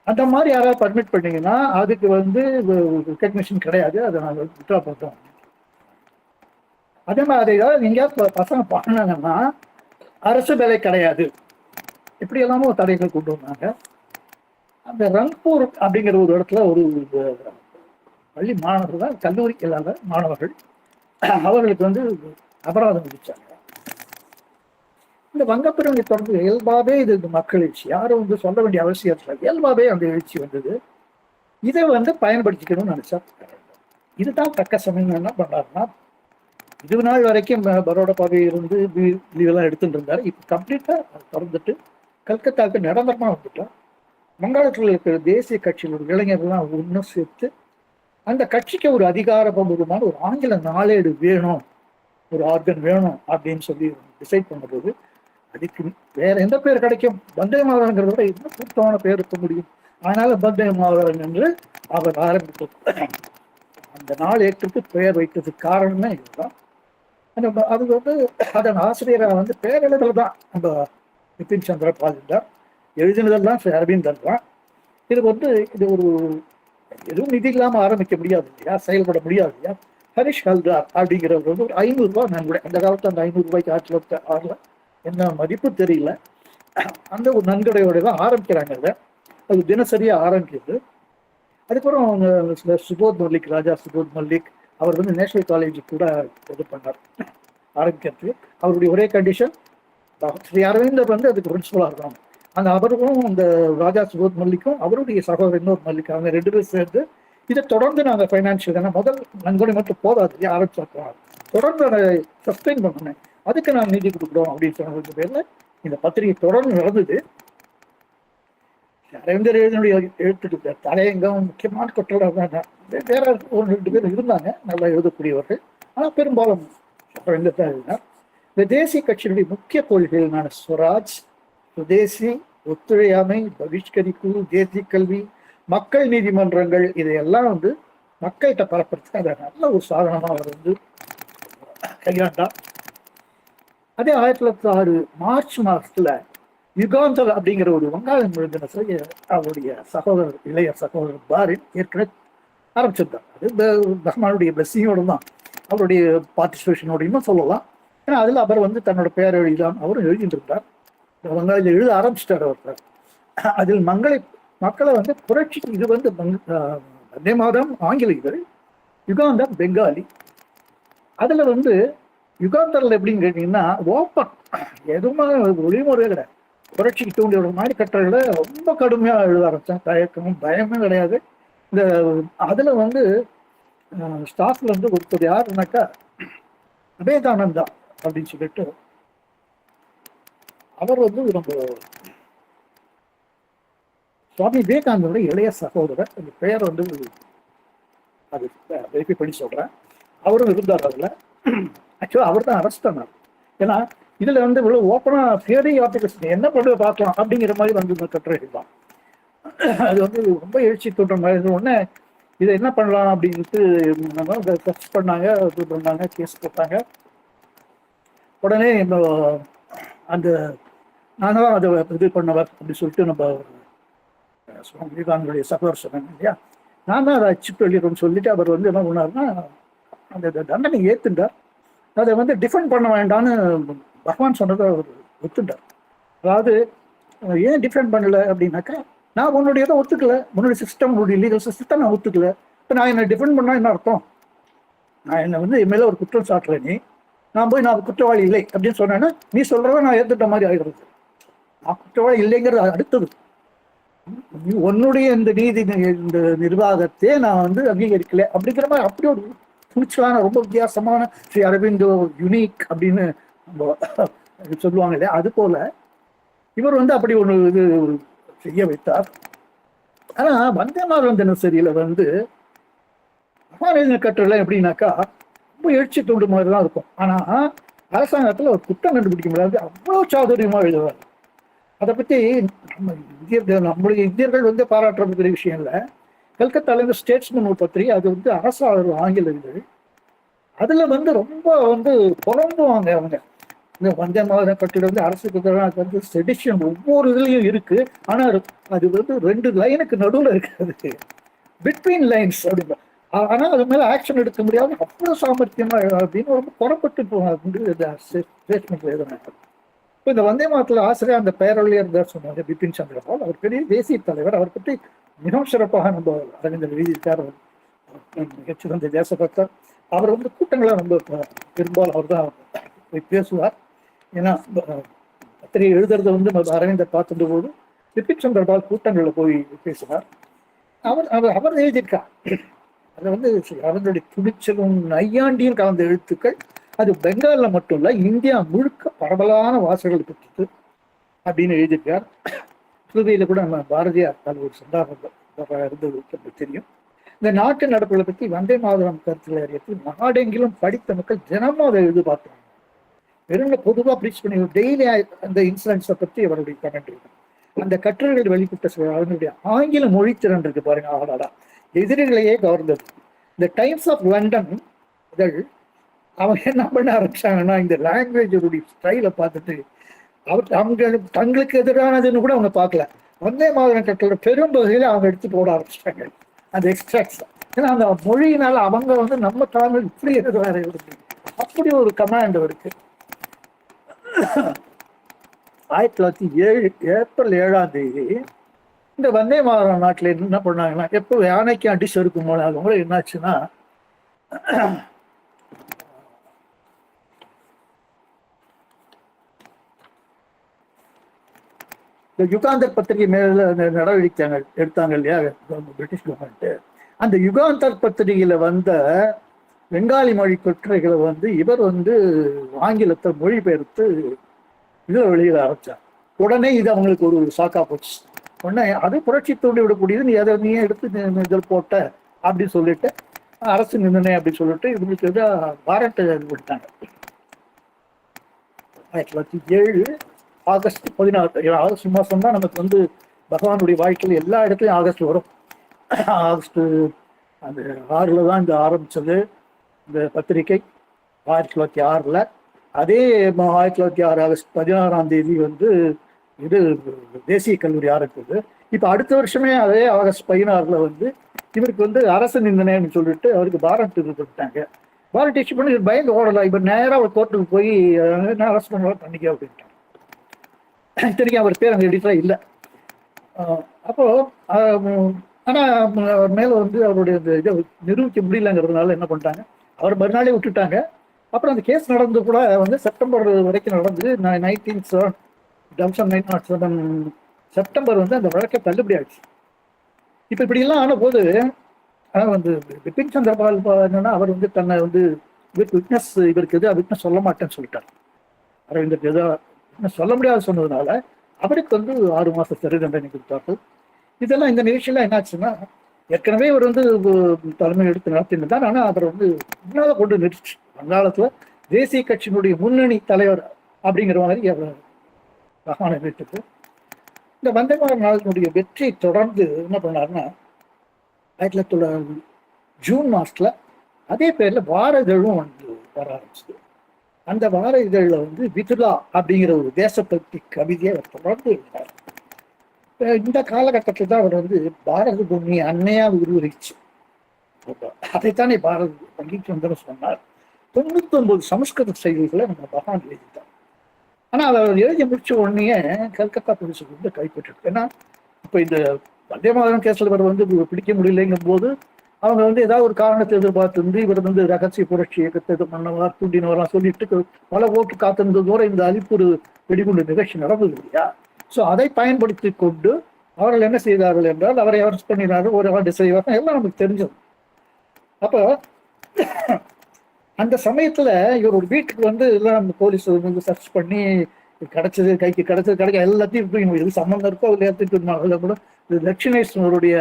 அந்த மாதிரி யாராவது பர்மிட் பண்ணீங்கன்னா அதுக்கு வந்து ரெக்கக்னிஷன் கிடையாது, அதை நாங்கள் வித்ரா பண்ணுறோம். அதே மாதிரி ஏதாவது எங்கேயாவது பசங்க பாடினாங்கன்னா அரசு வேலை கிடையாது, இப்படி எல்லாமே ஒரு தடைகள் கொண்டு வந்தாங்க. அந்த ரங்பூர் அப்படிங்கிற ஒரு இடத்துல ஒரு பள்ளி மாணவர்கள் தான், கல்லூரி இல்லாத மாணவர்கள், அவர்களுக்கு வந்து அபராதம் விதிச்சாங்க. இந்த வங்கப்பிரிவினை தொடர்ந்து இயல்பாவே இது மக்கள் எழுச்சி, யாரும் வந்து சொல்ல வேண்டிய அவசியம் இல்லை, இயல்பாவே அந்த எழுச்சி வந்தது. இதை வந்து பயன்படுத்திக்கணும்னு நினைச்சா இதுதான் தக்க சமயம். என்ன பண்ணாருன்னா இது நாள் வரைக்கும் பரோடா பாவை இருந்து லீவெல்லாம் எடுத்துட்டு இருந்தாரு. இப்போ கம்ப்ளீட்டா திறந்துட்டு கல்கத்தாவுக்கு நிரந்தரமா வந்துட்டோம். வங்காளத்தில் இருக்கிற தேசிய கட்சியில் ஒரு இளைஞர்கள்லாம் ஒன்றும் சேர்த்து அந்த கட்சிக்கு ஒரு அதிகாரபூர்வமான ஒரு ஆங்கில நாளேடு வேணும், ஒரு ஆர்கன் வேணும் அப்படின்னு சொல்லி டிசைட் பண்ணும்போது அதுக்கு வேற எந்த பேர் கிடைக்கும், வந்தே மாதரங்கிறத விட இன்னும் சுத்தமான பேர் இருக்க முடியும். அதனால வந்தே மாதரன் என்று அவர் ஆரம்பித்தது. அந்த நாள் ஏற்றுக்கு பெயர் வைத்ததுக்கு காரணமே இதுதான். அது வந்து அதன் ஆசிரியராக வந்து பேரெழுதல் தான் நம்ம விபின் சந்திர பால் இருந்தார், எழுதினதெல்லாம் ஸ்ரீ அரவிந்தர் தான். இது வந்து இது ஒரு எதுவும் நிதி இல்லாமல் ஆரம்பிக்க முடியாது இல்லையா, செயல்பட முடியாது இல்லையா. ஹரிஷ் ஹல்தார் அப்படிங்கிறவர் வந்து ஒரு 500 ரூபாய் நன்கொடை, அந்த காலத்தில் அந்த 500 ரூபாய்க்கு 1906 என்ன மதிப்பு தெரியல, அந்த ஒரு நன்கொடையோட தான் ஆரம்பிக்கிறாங்க. அது தினசரியாக ஆரம்பிக்கிறது. அதுக்கப்புறம் அவங்க சுபோத் மல்லிக், ராஜா சுபோத் மல்லிக், அவர் வந்து நேஷனல் காலேஜுக்கு கூட இது பண்ணார் ஆரம்பிக்கிறது. அவருடைய ஒரே கண்டிஷன் ஸ்ரீ அரவிந்தர் வந்து அதுக்கு பிரின்சிபலாக இருக்காங்க. அந்த அவருக்கும் இந்த ராஜா சுபோத் மல்லிக்கும் அவருடைய சகோதரர் இன்னொரு மல்லிக், அவங்க 2 பேரும் சேர்ந்து இதை தொடர்ந்து நாங்கள் ஃபைனான்சியல் தானே முதல் நன்கொடை மட்டும் போதாது ஆரம்பிச்சிருக்கோம், தொடர்ந்து அதை சஸ்டெயின் பண்ணணும், அதுக்கு நாங்கள் நிதி கொடுக்குறோம் அப்படின்னு சொன்னதுக்கு பேர்ல இந்த பத்திரிகை தொடர்ந்து நடந்தது. அரவிந்தர் எழுதினுடைய எழுத்துட்டு தலையங்கம் முக்கியமான கட்டுரை வேற ஒரு 2 பேர் இருந்தாங்க நல்லா எழுதக்கூடியவர்கள், ஆனால் பெரும்பாலும் அரவிந்தர் தான் எழுதினார். இந்த தேசிய கட்சியினுடைய முக்கிய கொள்கைகளான ஸ்வராஜ், சுதேசி, ஒத்துழையாமை, பகிஷ்கரிப்பு, தேசிய கல்வி, மக்கள் நீதிமன்றங்கள், இதையெல்லாம் வந்து மக்கள்கிட்ட பரப்புறதுக்கு அதை நல்ல ஒரு சாதனமாக அவர் வந்து கையாண்டார். அதே 1906 மார்ச் மாசத்துல யுகாந்தர் அப்படிங்கிற ஒரு வங்காளம் எழுதின அவருடைய சகோதரர், இளைய சகோதரர் பாரின் ஏற்கனவே ஆரம்பிச்சிருந்தார். அது பகவானுடைய பிளஸிங்கோட தான், அவருடைய பார்ட்டிசிபேஷனோடையும் சொல்லலாம். ஏன்னா அதில் அவர் வந்து தன்னோட பெயர் எழுதிதான் அவரும் எழுதிட்டு இருந்தார். வங்காளத்தில் எழுத ஆரம்பிச்சிட்டார் அவர். அதில் மக்களை வந்து புரட்சி, இது வந்து வந்தே மாதரம் ஆங்கில இதழ், யுகாந்தர் பெங்காலி. அதில் வந்து யுகாந்தரில் எப்படின்னு கேட்டீங்கன்னா ஓப்பன், எதுவுமே ஒளிமுறை கிடையாது, புரட்சிக்கு தூண்டிய மாதிரி கட்டுரைகளை ரொம்ப கடுமையாக எழுத ஆரம்பித்தேன். தயக்கமும் பயமும் கிடையாது. இந்த அதில் வந்து ஸ்டாஃப்ல வந்து ஒருத்தர் யாருன்னாக்கா விவேகானந்தா அப்படின்னு சொல்லிட்டு, அவர் வந்து நம்ம சுவாமி விவேகானந்தோட இளைய சகோதரர். அந்த பெயர் வந்து அது வெரிஃபை பண்ணி சொல்றேன். அவரும் இருந்தார் அதில். ஆக்சுவலாக அவர் தான் அரெஸ்ட் பண்ணார். ஏன்னா இதுல வந்து இவ்வளவு ஓப்பனா தியரி ஆர்டிகல்ஸ் என்ன பண்ண பார்க்கலாம் அப்படிங்கிற மாதிரி வந்து கட்டுரை தான். அது வந்து ரொம்ப எழுச்சி தோன்ற மாதிரி இருந்த உடனே இதை என்ன பண்ணலாம் அப்படின்ட்டு சர்ச் பண்ணாங்க, இது பண்ணாங்க, கேஸ் போட்டாங்க. உடனே அந்த நானும் அதை இது பண்ணவர் அப்படின்னு சொல்லிட்டு நம்ம விவேகானந்தருடைய சகோதரர் சொன்னாங்க இல்லையா, நான் தான் அதை அச்சுட்டு வெளியிடணும்னு சொல்லிட்டு அவர் வந்து என்ன பண்ணாருன்னா அந்த தண்டனை ஏற்றுண்டார். அதை வந்து டிஃபெண்ட் பண்ண வேண்டான்னு பகவான் சொன்னதை அவர் ஒத்துட்டார். அதாவது ஏன் டிஃபெண்ட் பண்ணல அப்படின்னாக்கா, நான் உன்னுடையதை ஒத்துக்கல, உன்னுடைய சிஸ்டம், உன்னுடைய லீகல் சிஸ்டத்தை நான் ஒத்துக்கல. இப்போ நான் என்னை டிஃபெண்ட் பண்ணா என்ன அர்த்தம்? நான் என்னை வந்து என் மேலே ஒரு குற்றம் சாட்டுறேன், நான் போய் நான் குற்றவாளி இல்லை அப்படின்னு சொன்னேன்னா நீ சொல்றத நான் ஏற்றுட்ட மாதிரி ஆகிடுறது. நான் குற்றவாளி இல்லைங்கிறது அடுத்தது. உன்னுடைய இந்த நீதி இந்த நிர்வாகத்தை நான் வந்து அங்கீகரிக்கல அப்படிங்கிற மாதிரி அப்படி ஒரு துணிச்சலான ரொம்ப வித்தியாசமான ஸ்ரீ அரவிந்தோ யுனிக் அப்படின்னு சொல்லுவாங்க இல்லையா, அது போல இவர் வந்து அப்படி ஒன்று இது செய்ய வைத்தார். ஆனா வந்தே மாதரம் தினசரியில வந்து கட்டுரை எப்படின்னாக்கா ரொம்ப எழுச்சி தூண்டு மாதிரி தான் இருக்கும். ஆனா அரசாங்கத்துல ஒரு குற்றம் கண்டுபிடிக்க முடியாது, அவ்வளவு சாதுரியமா எழுதுவார். அதை பத்தி நம்முடைய இந்தியர்கள் வந்து பாராட்டுறது பெரிய விஷயம் இல்லை. கல்கத்தால இருந்து ஸ்டேட்ஸ்மேன் ஒரு பத்திரிகை, அது வந்து அரசாளர் ஆங்கில இதழ். அதுல வந்து ரொம்ப வந்து புலம்புவாங்க அவங்க. இந்த வந்தே மாதரம் கட்டிட வந்து அரசுக்கு எதிராக வந்து செடிஷன் ஒவ்வொரு இதுலயும் இருக்கு. ஆனா அது வந்து 2 லைனுக்கு நடுவில் இருக்காது, பிட்வீன் லைன்ஸ் அப்படின்னா. ஆனா அது மேல ஆக்ஷன் எடுக்க முடியாது, அவ்வளவு சாமர்த்தியமா அப்படின்னு ரொம்ப புறப்பட்டு ஸ்டேட்மெண்ட் எழுதினாங்க. இப்போ இந்த வந்தே மாதத்துல ஆசிரியர் அந்த பெயரொழியா இருந்தார் சொன்னாங்க பிபின் சந்திரபால். அவர் பெரிய தேசிய தலைவர். அவர் பற்றி மிகவும் சிறப்பாக நம்ம அரவிந்தர் எழுதியிருக்கார். மிகச்சிறந்த தேசபக்தர். அவர் வந்து கூட்டங்களை ரொம்ப பெரும்பாலும் அவர் தான் போய் பேசுவார். ஏன்னா பத்திரிகை எழுதுறத வந்து அரவிந்தர் பார்த்துட்டு போது பிபின் சந்திரபால் கூட்டங்களில் போய் பேசுவார். அவர் எழுதியிருக்கார். அதை வந்து அவருடைய துணிச்சலும் நையாண்டியும் கலந்த எழுத்துக்கள். அது பெங்கால்ல மட்டும் இல்ல, இந்தியா முழுக்க பரவலான வாசகர்கள் பெற்றது அப்படின்னு எழுதியிருக்கார். புதுவையில கூட நம்ம பாரதியார் ஒரு சந்தாபம் இருந்தது தெரியும். இந்த நாட்டு நடப்புகளை பற்றி வந்தே மாதரம் கருத்துல அறியத்தில் நாடெங்கிலும் படித்த மக்கள் தினமும் அதை எழுதி பார்த்தாங்க. வெறும் பொதுவாக பிரீச் பண்ணி டெய்லி அந்த இன்சிடென்ட்ஸை பற்றி அவருடைய கமெண்ட் இருக்கு. அந்த கட்டுரைகள் வெளிப்பட்ட அவர்களுடைய ஆங்கில மொழி திறன் இருக்கு பாருங்க, ஆடாடா எதிரிகளையே கவர்ந்தது. இந்த டைம்ஸ் ஆஃப் லண்டன் இதழ் அவங்க என்ன பண்ண ஆரம்பிச்சாங்கன்னா, இந்த லாங்குவேஜோடைய ஸ்டைலை பார்த்துட்டு அவங்க தங்களுக்கு எதிரானதுன்னு கூட அவங்க பார்க்கல, வந்தே மாதரம் கட்டளை பெரும் பகுதியில் அவங்க எடுத்து போட ஆரம்பிச்சிட்டாங்க அந்த எக்ஸ்ட்ராக்ட்ஸ். ஏன்னா அந்த மொழியினால அவங்க வந்து நம்ம தமிழ் இப்படி வேற இருக்கு, அப்படி ஒரு கமாண்ட் இருக்கு. 1907 ஏப்ரல் 7 இந்த வந்தே மாதரம் நாட்டில் என்ன பண்ணாங்கன்னா, எப்போ யானைக்கு அடிச்சு இருக்கும் போது அது கூட என்னாச்சுன்னா, இந்த யுகாந்தர் பத்திரிகை மேல நடவடிக்கை எடுத்தாங்க இல்லையா பிரிட்டிஷ் கவர்மெண்ட், அந்த யுகாந்தர் பத்திரிகையில வந்த பெங்காலி மொழி கட்டுரைகளை வந்து இவர் வந்து ஆங்கிலத்தை மொழிபெயர்த்து இதில் வெளியிட ஆரம்பிச்சார். உடனே இது அவங்களுக்கு ஒரு சாக்கா போச்சு. உடனே அது புரட்சி தூண்டி விடக்கூடியது, நீ அதை நீயே எடுத்து இதில் போட்ட அப்படின்னு சொல்லிட்டு அரசு நிர்ணயம் அப்படின்னு சொல்லிட்டு இவங்களுக்கு வாரண்ட் கொடுத்தாங்க. 1907 ஆகஸ்ட் 16. ஆகஸ்ட் மாதம் தான் நமக்கு வந்து பகவானுடைய வாழ்க்கையில் எல்லா இடத்துலையும் ஆகஸ்ட் வரும். ஆகஸ்ட் அந்த 6 தான் இந்த ஆரம்பிச்சது இந்த பத்திரிகை 1906. அதே 1906 ஆகஸ்ட் 16 வந்து இது தேசிய கல்லூரி ஆரம்பிச்சது. இப்போ அடுத்த வருஷமே அதே ஆகஸ்ட் 16 வந்து இவருக்கு வந்து அரசு நிர்ணயம்னு சொல்லிட்டு அவருக்கு வாரண்ட் கொடுத்தாங்க. வாரண்ட் இஷ்யூ பண்ணி இவர் பயந்து ஓடலாம். இப்போ நேராக அவர் கோர்ட்டுக்கு போய் நான் அரசு பண்ணலாம் பண்ணிக்க அப்படின்ட்டாங்க. இத்தனைக்கும் அவர் பேர் அங்கே எடிட்டராக இல்லை. அப்போ ஆனால் அவர் மேலே வந்து அவருடைய இதை நிரூபிக்க முடியலங்கிறதுனால என்ன பண்ணிட்டாங்க, அவர் மறுநாளே விட்டுட்டாங்க. அப்புறம் அந்த கேஸ் நடந்து கூட வந்து செப்டம்பர் வரைக்கும் நடந்து 1907 செப்டம்பர் வந்து அந்த வழக்கை தள்ளுபடி ஆயிடுச்சு. இப்போ இப்படிலாம் ஆன போது ஆனால் வந்து பிபின் சந்திரபால் என்னன்னா அவர் வந்து தன்னை வந்து விட்னஸ் இவருக்கு எது விட்னஸ் சொல்ல மாட்டேன்னு சொல்லிட்டார். அரவிந்தருக்கு எதோ விட்னஸ் சொல்ல முடியாது சொன்னதுனால அவருக்கு வந்து 6 மாதம் சிறை தண்டனை கொடுத்தார்கள். இதெல்லாம் இந்த நிகழ்ச்சியெல்லாம் என்னாச்சுன்னா, ஏற்கனவே அவர் வந்து தலைமை எடுத்து நடத்தினார். ஆனால் அவர் வந்து முன்னால் கொண்டு நிறுத்தி வங்காளத்தில் தேசிய கட்சியினுடைய முன்னணி தலைவர் அப்படிங்கிற மாதிரி அவர் பகவானை நிறுத்துட்டு இந்த வந்தே மாதரம் நாளினுடைய வெற்றியை தொடர்ந்து என்ன பண்ணாருன்னா 1900 ஜூன் மாதத்தில் அதே பேரில் வார இதழும் வந்து வர ஆரம்பிச்சது. அந்த வார இதழில் வந்து விதுலா அப்படிங்கிற ஒரு தேசபக்தி கவிதையை அவர் தொடர்ந்து எழுதினார். இந்த காலகட்டத்தில் தான் அவர் வந்து பாரத பூமி அன்னையா உருவகிச்சு அதைத்தானே பாரத பங்கீட்டு சொன்னார். 99 சமஸ்கிருத செய்திகளை நம்ம பகவான் எழுதிட்டார். ஆனால் அவர் எழுதி முடிச்ச உடனே கல்கத்தா போலீஸுக்கு வந்து கைப்பற்றிருக்கு. ஏன்னா இப்போ இந்த வந்தே மாதரம் கேஸில் இவர் வந்து பிடிக்க முடியலைங்கும் போது அவங்க வந்து ஏதாவது ஒரு காரணத்தை எதிர்பார்த்து இவர் வந்து ரகசிய புரட்சி இயக்கத்தை இது பண்ணவா தூண்டினவரெல்லாம் சொல்லிட்டு பல ஓட்டு காத்திருந்ததோட இந்த அலிப்பூர் வெடிகுண்டு நிகழ்ச்சி நடந்தது இல்லையா? ஸோ அதை பயன்படுத்தி கொண்டு அவர்கள் என்ன செய்தார்கள் என்றால் அவரை அரெஸ்ட் பண்ணினார்கள், ஒரு ஆண்டு செய்வார்கள், எல்லாம் நமக்கு தெரிஞ்சது. அப்போ அந்த சமயத்துல இவர் ஒரு வீட்டுக்கு வந்து எல்லாம் போலீஸ் வந்து சர்ச் பண்ணி கிடைச்சது கிடைக்க எல்லாத்தையும் இது சம்மந்தம் இருக்கோ அதில் எடுத்துட்டு கூட தட்சிணேஸ்வரருடைய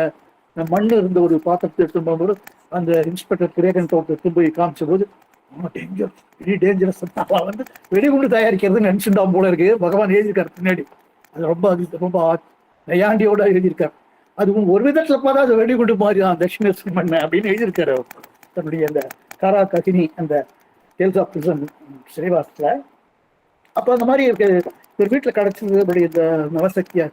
மண் இருந்த ஒரு பாத்திரத்தை எடுத்துட்டு போகும்போது அந்த இன்ஸ்பெக்டர் கிரேகன் தோட்டத்தை எடுத்து போய் காமிச்ச போது டேஞ்சர் வெரி டேஞ்சரஸ் வந்து வெடிகுண்டு தயாரிக்கிறதுன்னு நினைச்சுட்டான் போல இருக்கு. பகவான் எழுதியிருக்காரு பின்னாடி. அது ரொம்ப நையாண்டியோட எழுதியிருக்காரு. அதுவும் ஒரு விதத்துல பார்த்தா அது வெடிகுண்டு மாதிரி தான் தட்சிணேஸ்வரர் மண் அப்படின்னு எழுதியிருக்காரு தன்னுடைய அந்த காரா ககினி அந்த டேல்ஸ் ஆஃப் பிரிசன் சிறைவாசத்துல. அப்போ அந்த மாதிரி ஒரு வீட்டில் கிடைச்சது அப்படி இந்த நவசக்தியா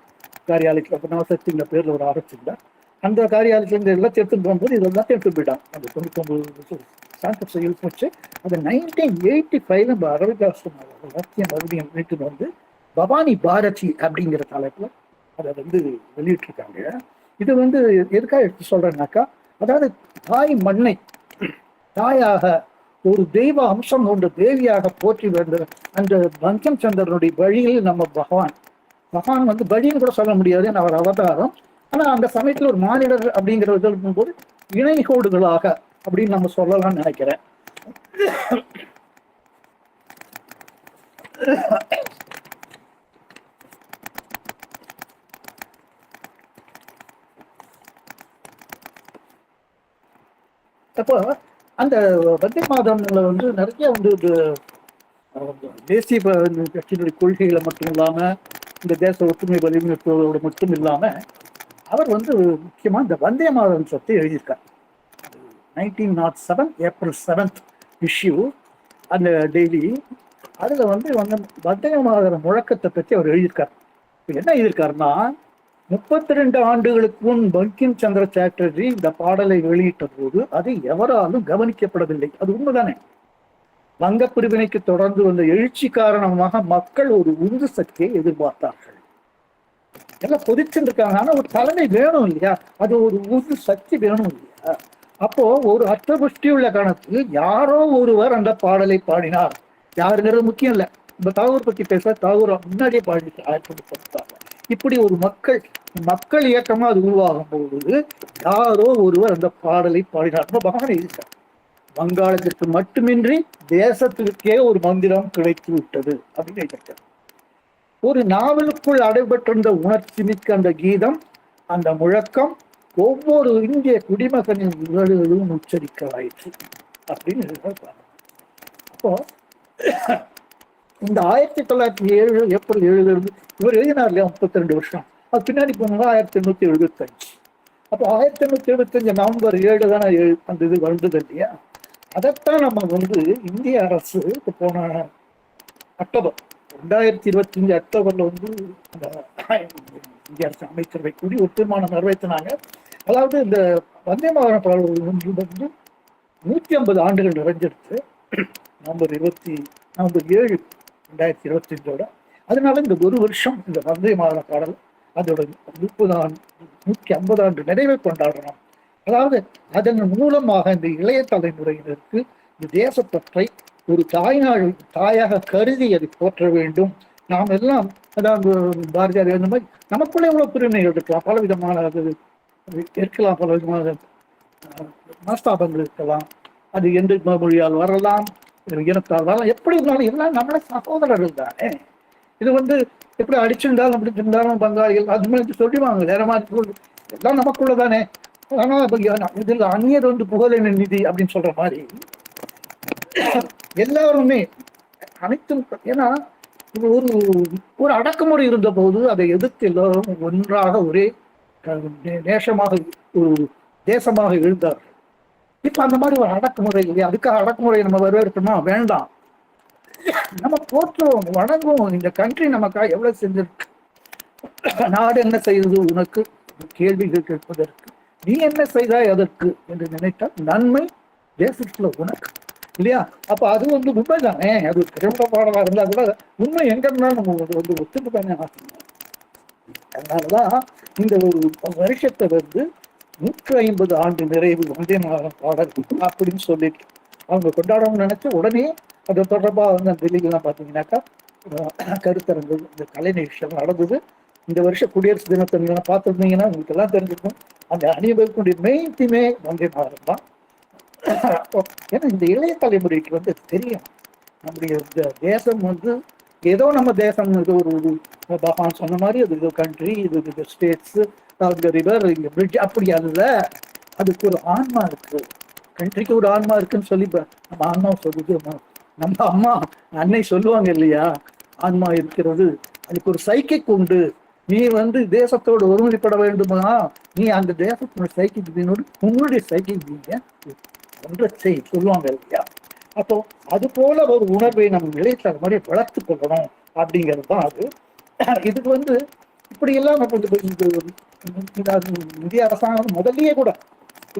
காரியாலயத்தில், அப்போ நவசக்திங்கிற பேரில் ஒரு ஆரம்பிச்சிருந்தார். அந்த காரியாலயத்தில் எல்லாத்தையும் எடுத்துட்டு போகும்போது இது எல்லாத்தையும் எடுத்துட்டு போயிட்டான். அந்த 99 சாண்டப்ஸை எழுத்து வச்சு அந்த 1985 நம்ம அரவிந்தாசம் எல்லாத்தையும் மறுபடியும் வீட்டுக்கு வந்து பவானி பாரதி அப்படிங்கிற தலைப்பில் அதை வந்து வெளியிட்டிருக்காங்க. இது வந்து எதுக்காக எடுத்து சொல்றேன்னாக்கா, அதாவது தாய் மண்ணை தாயாக ஒரு தெய்வ அம்சம் கொண்ட தேவியாக போற்றி வந்த அந்த பங்கிம் சந்திரனுடைய வழியில் நம்ம பகவான் வந்து வழின்னு கூட சொல்ல முடியாது, அவர் அவதாரம். ஆனா அந்த சமயத்துல ஒரு மானிடர் அப்படிங்கிற போது இணைகோடுகளாக அப்படின்னு நம்ம சொல்லலாம்னு நினைக்கிறேன். அப்போ அந்த வந்தே மாதரம்ல வந்து நிறைய வந்து தேசிய கட்சியினுடைய கொள்கைகளை மட்டும் இல்லாம இந்த தேச ஒற்றுமை வலிமையோட மட்டும் இல்லாம அவர் வந்து முக்கியமா இந்த வந்தே மாதரம் சொத்தை எழுதியிருக்கார். 1907 ஏப்ரல் 7th இஷ்யூ அந்த டெய்லி. அதுல வந்து வந்தே மாதரம் முழக்கத்தை பற்றி அவர் எழுதியிருக்கார். என்ன எழுதியிருக்காருன்னா, 32 ஆண்டுகளுக்கு முன் பங்கிம் சந்திர சாட்டர்ஜி இந்த பாடலை வெளியிட்ட போது அது எவராலும் கவனிக்கப்படவில்லை. அது உண்மைதானே. வங்க பிரிவினைக்கு தொடர்ந்து வந்த எழுச்சி காரணமாக மக்கள் ஒரு உந்து சக்தியை எதிர்பார்த்தார்கள். எல்லாம் கொதிச்சுருக்காங்க. ஆனா ஒரு தலைமை வேணும் இல்லையா, அது ஒரு உந்து சக்தி வேணும் இல்லையா. அப்போ ஒரு அர்த்தபுஷ்டி உள்ள காரணத்தில் யாரோ ஒருவர் அந்த பாடலை பாடினார். யாருங்கிறது முக்கியம் இல்லை. இப்ப தாகூர் பத்தி பேச தாகூர் முன்னாடியே பாடிட்டு 1910 இப்படி ஒரு மக்கள் இயக்கமா அது உருவாகும் போது யாரோ ஒருவர் அந்த பாடலை பாடினார். பகவான் எழுதிட்டார். வங்காளத்திற்கு மட்டுமின்றி தேசத்திற்கே ஒரு மந்திரம் கிடைத்து விட்டது அப்படின்னு எழுதிட்டார். ஒரு நாவலுக்குள் அடைபட்டிருந்த உணர்ச்சி மிக்க அந்த கீதம், அந்த முழக்கம் ஒவ்வொரு இந்திய குடிமகனின் உதடுகளும் உச்சரிக்கலாயிற்று அப்படின்னு எழுதுறாரு. அப்போ இந்த 1907 ஏப்ரல் 7 இவர் எழுதினார் இல்லையா, 32 வருஷம். அது பின்னாடி போனோம்னா 1875. அப்போ 1875 நவம்பர் 7 தானே அந்த இது வந்தது இல்லையா. அதைத்தான் நம்ம இந்திய அரசு போன அக்டோபர் 2025 அக்டோபர்ல அந்த இந்திய அரசு அமைச்சரவை கூடி ஒரு தீர்மானம் நிறைவேற்றினாங்க. அதாவது இந்த வந்தே மாதரம் பாடல் 150 ஆண்டுகள் நிறைஞ்சிருச்சு நவம்பர் 7 2025. அதனால இந்த ஒரு வருஷம் இந்த வந்தே மாதர பாடல் அதோட 150 ஆண்டு நிறைவை கொண்டாடுறோம். அதாவது அதன் மூலமாக இந்த இளைய தலைமுறையினருக்கு இந்த தேசப்பற்றை ஒரு தாயாக கருதி அதை போற்ற வேண்டும். நாம் எல்லாம் அதாவது பாரதியார் எழுந்த மாதிரி நமக்குள்ளே எவ்வளவு பிரிவினைகள் இருக்கலாம், பலவிதமான அது இருக்கலாம், பலவிதமான மனஸ்தாபங்கள் இருக்கலாம். அது எந்த மொழியால் வரலாம், இனத்தால் வரலாம், எப்படி இருந்தாலும் எல்லாம் நம்மளே சகோதரர்கள் தானே. இது எப்படி அடிச்சிருந்தாலும் அப்படி இருந்தாலும் பங்காளிகள் அது மாதிரி சொல்லிவாங்க, வேற மாதிரி எல்லாம் நமக்குள்ள தானே. ஆனா இதில் அந்நியர் புகழின நிதி அப்படின்னு சொல்ற மாதிரி எல்லாருமே அனைத்தும். ஏன்னா ஒரு அடக்குமுறை இருந்த போது அதை எதிர்த்து எல்லாரும் ஒன்றாக ஒரே நேசமாக ஒரு தேசமாக எழுந்தார்கள். இப்ப அந்த மாதிரி ஒரு அடக்குமுறை இல்லையா, அதுக்காக அடக்குமுறை நம்ம வரவேற்கணுமா? வேண்டாம். நம்ம போற்றுவோம், வணங்குவோம். இந்த கண்ட்ரி நமக்காக எவ்வளவு செஞ்சிருக்கு, நாடு என்ன செய்தது உனக்கு கேள்விகள் கேட்பதற்கு, நீ என்ன செய்தாய் அதற்கு என்று நினைத்தால் நன்மை தேசத்துல உனக்கு இல்லையா. அப்ப அது உண்மைதானே. அது திரைப்பட பாடலா இருந்தா கூட உண்மை எங்க இருந்தாலும் நம்ம ஒத்துட்டு தானே ஆசைங்க. அதனாலதான் இந்த ஒரு வருஷத்தை 150 ஆண்டு நிறைவு வந்தே மாதரம் பாடல் அப்படின்னு சொல்லிட்டு அவங்க கொண்டாடணும்னு நினைச்சு உடனே அது தொடர்பா டெல்லிலாம் பார்த்தீங்கன்னாக்கா கருத்தரங்கு, இந்த கலை நிகழ்ச்சிகள் நடந்தது. இந்த வருஷம் குடியரசு தினத்தை பார்த்துருந்தீங்கன்னா உங்களுக்கு எல்லாம் தெரிஞ்சிருக்கும். அந்த அணிவகுப்புடைய மெயின் தீமே வந்தே மாதரம் தான். ஏன்னா இந்த இளைய தலைமுறைக்கு தெரியும் நம்முடைய இந்த தேசம் ஏதோ நம்ம தேசம் இது ஒரு பகவான் சொன்ன மாதிரி அது இது கண்ட்ரி, இது ஸ்டேட்ஸ், ரிவர், இங்க பிரிட்ஜ் அப்படி அல்ல. அதுக்கு ஒரு ஆன்மா இருக்கு, கண்ட்ரிக்கு ஒரு ஆன்மா இருக்குன்னு சொல்லி நம்ம ஆன்மா சொல்லுது. நம்ம அம்மா அன்னை சொல்லுவாங்க இல்லையா, ஆன்மா இருக்கிறது, அதுக்கு ஒரு சைக்கிக் உண்டு. நீ தேசத்தோடு ஒருமுறைப்பட வேண்டுமா, நீ அந்த தேசத்தோட சைக்கிக் உன்னுடைய சைக்கிக் நீங்க ஒன்றை சொல்லுவாங்க இல்லையா. அப்போ அது போல ஒரு உணர்வை நம்ம இளைய மாதிரி வளர்த்து கொள்ளணும் அப்படிங்கிறது தான் அது. இதுக்கு இப்படி எல்லாம் இந்திய அரசாங்கம் முதல்லயே கூட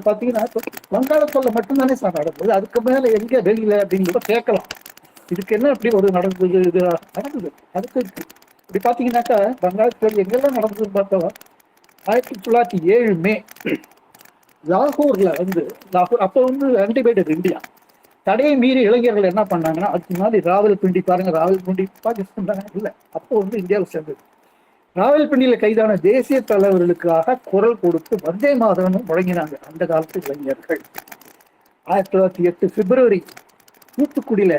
பாத்தீங்கன்னா வங்காளத்துல மட்டும்தானே சார் நடந்தது, அதுக்கு மேல எங்க வெளியில அப்படிங்கிறத கேட்கலாம். இதுக்கு என்ன அப்படி ஒரு நடந்தது, இது நடந்தது அதுக்கு இருக்கு. இப்படி பாத்தீங்கன்னாக்கா வங்காளத்துல எங்கெல்லாம் நடந்ததுன்னு பார்த்தா 1907 மே லாகூர்ல லாகூர் அப்போ அன்டிபேட்டட் இந்தியா தடையை மீறி இளைஞர்கள் என்ன பண்ணாங்கன்னா, அதுக்கு முன்னாடி ராவல்பிண்டி பாருங்க, ராவல்பிண்டி பாகிஸ்தான் தானே இல்லை, அப்போ இந்தியாவில் சேர்ந்தது. ராவல்பிண்டியில கைதான தேசிய தலைவர்களுக்காக குரல் கொடுத்து வந்தே மாதரமும் வழங்கினாங்க அந்த காலத்து இளைஞர்கள். 1908 பிப்ரவரி தூத்துக்குடியில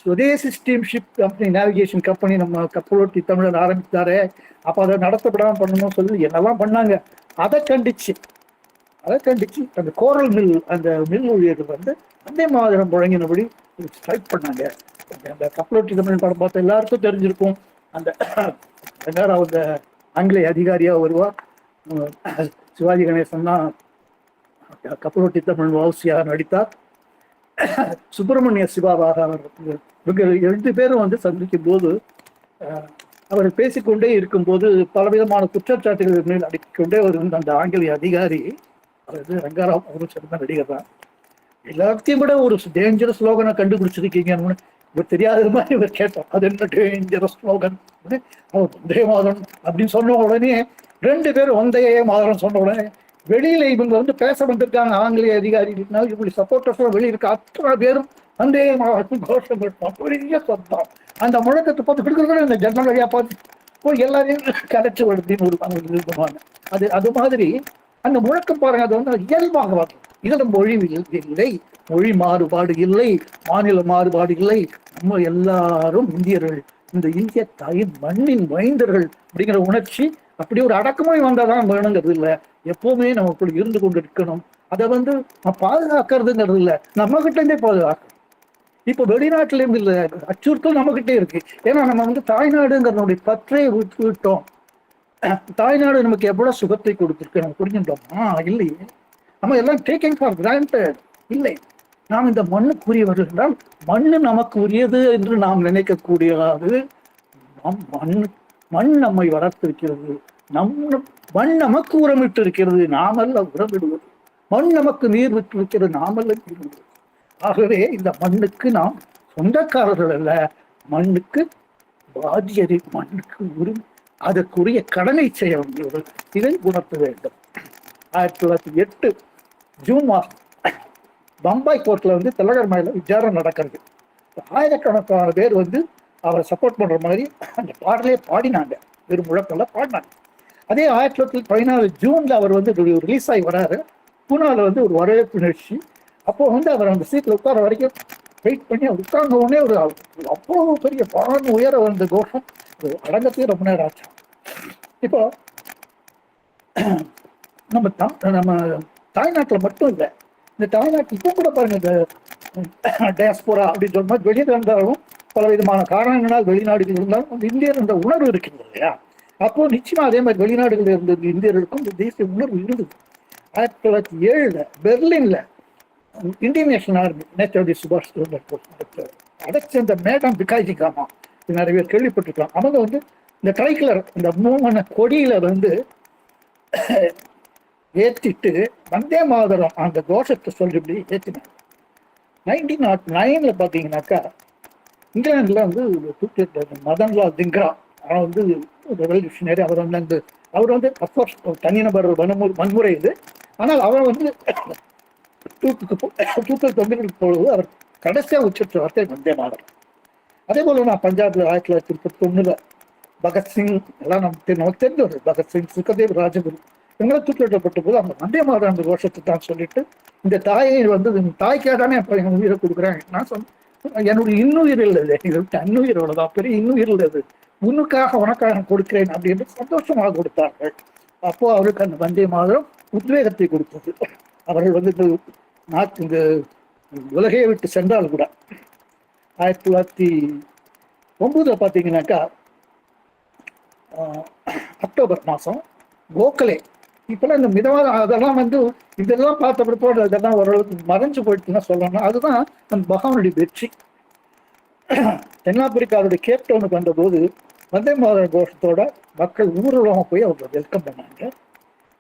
சுதேசி ஸ்டீம்ஷிப் கம்பெனி, நேவிகேஷன் கம்பெனி, நம்ம கப்பலோட்டி தமிழர் ஆரம்பித்தாரு. அப்ப அதை நடத்தப்படாம பண்ணணும் சொல்லி என்னெல்லாம் பண்ணாங்க. அதை கண்டிச்சு அந்த கோரல் மில், அந்த மில் ஊழியர்கள் வந்தே மாதரம் வழங்கினபடி ஸ்ட்ரைக் பண்ணாங்க. அந்த கப்பலோட்டி தமிழ் படம் பார்த்த எல்லாருக்கும் தெரிஞ்சிருக்கும். அந்த அந்த ஆங்கிலேய அதிகாரியா வருவார், சிவாஜி கணேசன் தான் கப்பலோட்டி தமிழ் வாசியாக நடித்தார். சுப்பிரமணிய சிவாவாக இவங்க 2 பேரும் சந்திக்கும் போது அவர் பேசிக்கொண்டே இருக்கும்போது பலவிதமான குற்றச்சாட்டுகள் மேல் அடிக்கொண்டே அந்த ஆங்கிலேய அதிகாரி, அதாவது ரங்கராவ், ஒரு சிறந்த நடிகர் தான், எல்லாத்தையும் விட ஒரு டேஞ்சரஸ் ஸ்லோகனை கண்டுபிடிச்சிருக்கீங்கன்னு இவர் தெரியாத மாதிரி இவர் கேட்டார். அது என்ன டேஞ்சரஸ் ஸ்லோகன்? வந்தே மாதரம் அப்படின்னு சொன்ன உடனே 2 பேரும் வந்தே மாதரம் சொன்ன உடனே வெளியில இவங்க பேச வந்திருக்காங்க ஆங்கிலேய அதிகாரிகள், இப்படி சப்போர்ட்டர்ஸ் வெளியே இருக்க அத்தனை பேரும் வந்தே மாதரம் கோஷம் பெற்றான். பெரிய சத்தம். அந்த முழக்கத்தை பார்த்து இந்த ஜன்னல் வழியா பார்த்து எல்லாரையும் கலைச்சு வளர்த்தின்னு விரும்புவாங்க. அது மாதிரி அந்த முழக்கம் பாருங்க, அது வந்து இயல்பாக வரும். இதுல மொழி இல்லை, மொழி மாறுபாடு இல்லை, மாநில மாறுபாடு இல்லை. நம்ம எல்லாரும் இந்தியர்கள், இந்த இந்திய தாயின் மண்ணின் மைந்தர்கள் அப்படிங்கிற உணர்ச்சி அப்படி ஒரு அடக்குமுறை வந்தாதான் வேணுங்கிறது இல்லை. எப்பவுமே நமக்குள்ள இருந்து கொண்டு இருக்கணும். அதை வந்து பாதுகாக்கிறதுங்கிறது இல்லை, நம்ம கிட்ட இருந்தே பாதுகாக்கணும். இப்ப வெளிநாட்டுல இருந்து இல்ல, அச்சுறுத்தல் நம்ம கிட்டே இருக்கு. ஏன்னா நம்ம வந்து தாய்நாடுங்கிறனுடைய பற்றை விட்டோம். தாய்நாடு நமக்கு எவ்வளவு சுகத்தை கொடுத்திருக்கு நம்ம புரிஞ்சுட்டோமா? இல்லையே. நம்ம எல்லாம் டேக்கிங் ஃபார் கிராண்டட். இல்லை, நாம் இந்த மண்ணுக்குரியவர்கள் என்றால் மண்ணு நமக்கு உரியது என்று நாம் நினைக்கக்கூடியது. மண் நம்மை வளர்த்திருக்கிறது, மண் நமக்கு உரமிட்டு இருக்கிறது, நாமல்ல உரமிடுவது. மண் நமக்கு நீர் விட்டிருக்கிறது, நாமல்ல நீர் விடுவது. ஆகவே இந்த மண்ணுக்கு நாம் சொந்தக்காரர்கள் அல்ல, மண்ணுக்கு பாதியதை, மண்ணுக்கு அதற்குரிய கடனை செய்ய வேண்டியவர்கள். இதை உணர்த்த வேண்டும். 1908 ஜூன் மாதம் பம்பாய் கோர்ட்ல வந்து திலகர் மேல விசாரணை நடக்கிறது. ஆயிரக்கணக்கான பேர் வந்து அவரை சப்போர்ட் பண்ற மாதிரி அந்த பாடலே பாடினாங்க, வெறும் முழக்கம்ல பாடினாங்க. அதே 1914 ஜூன்ல அவர் வந்து ரிலீஸ் ஆகி வராரு. பூனால வந்து ஒரு வரவேற்பு நிகழ்ச்சி. அப்போ வந்து அவர் அந்த சீட்ல உட்கார வரைக்கும் வெயிட் பண்ணி அவர் உட்கார்ந்த உடனே ஒரு அவ்வளவு பெரிய பான் உயர வந்த கோஷம் அடங்கத்தையும் ரொம்ப நேரம் ஆச்சு. இப்போ நம்ம தாய்நாட்டுல மட்டும் இல்லை, இந்த தாய்நாட்டு இப்போ கூட பாருங்க, இந்த டயஸ்போரா அப்படின்னு சொல்லும் போது வெளியே இருந்தாலும் பல விதமான காரணங்களால் வெளிநாடுகள் இருந்தாலும் இந்தியர் என்ற உணர்வு இருக்கிறது இல்லையா? அப்போ நிச்சயமா அதே மாதிரி வெளிநாடுகள் இருந்த இந்தியர்களுக்கும் இந்த தேசிய உணர்வு இருந்தது. 1907 பெர்லின்ல இந்தியன் நேஷனல் ஆர்மி நேதாஜி சுபாஷ் சந்திர போஸ் அடைச்ச இந்த மேடம் பிகாஜி காமா, நிறைய பேர் கேள்விப்பட்டிருக்கலாம். அவங்க வந்து இந்த ட்ரைகலர், இந்த மூணு கொடியில வந்து ஏற்றிட்டு வந்தே மாதரம் அந்த கோஷத்தை சொல்லிபடி ஏற்றினாங்க. 1909 பார்த்தீங்கன்னாக்கா இங்கிலாந்துல வந்து மதன்லால் திங்ரா, அவன் வந்து ரெவல்யூஷனரி. அவர் வந்து அப்கோர்ஸ் தனிநபர் வன்முறை இது. ஆனால் அவர் வந்து தூக்கல் தொங்கிற்கு பொழுது அவர் கடைசியா உச்சரித்த வார்த்தை வந்தே மாதரம். அதே போல நான் பஞ்சாப்ல 1931 பகத்சிங் எல்லாம் நமக்கு தெரிஞ்சவர். பகத்சிங், சுகதேவ், ராஜகுரு இவங்கள தூக்கிலிடப்பட்ட போது அவங்க வந்தே மாதரம் அந்த கோஷத்தை தான் சொல்லிட்டு, இந்த தாயை வந்து தாய்க்காக தானே அப்ப எங்க உயிரை கொடுக்குறேன். நான் சொன்னேன், என்னுடைய இன்னுயிர் இல்லை, அன்னுயிரோடதான் பெரிய இன்னுயிர் உள்ளது, உன்னுக்காக உனக்காக கொடுக்கிறேன் அப்படின்னு சந்தோஷமாக கொடுத்தார்கள். அப்போ அவருக்கு அந்த வந்தே மாதரம் உத்வேகத்தை கொடுத்தது. அவர்கள் வந்து இந்த உலகையை விட்டு சென்றால் கூட 1909 பார்த்தீங்கன்னாக்கா அக்டோபர் மாதம் கோகலே, இப்பெல்லாம் இந்த மிதவாத அதெல்லாம் வந்து இதெல்லாம் பார்த்த பிற்பாடு அதெல்லாம் ஓரளவுக்கு மறைஞ்சு போயிட்டுன்னா சொல்லணும். அதுதான் நம் பகவானுடைய வெற்றி. தென்னாப்பிரிக்காவுடைய கேப்டவுனுக்கு வந்த போது வந்தே மாதர கோஷத்தோட மக்கள் ஊர்வலமாக போய் அவங்க வெல்கம் பண்ணாங்க.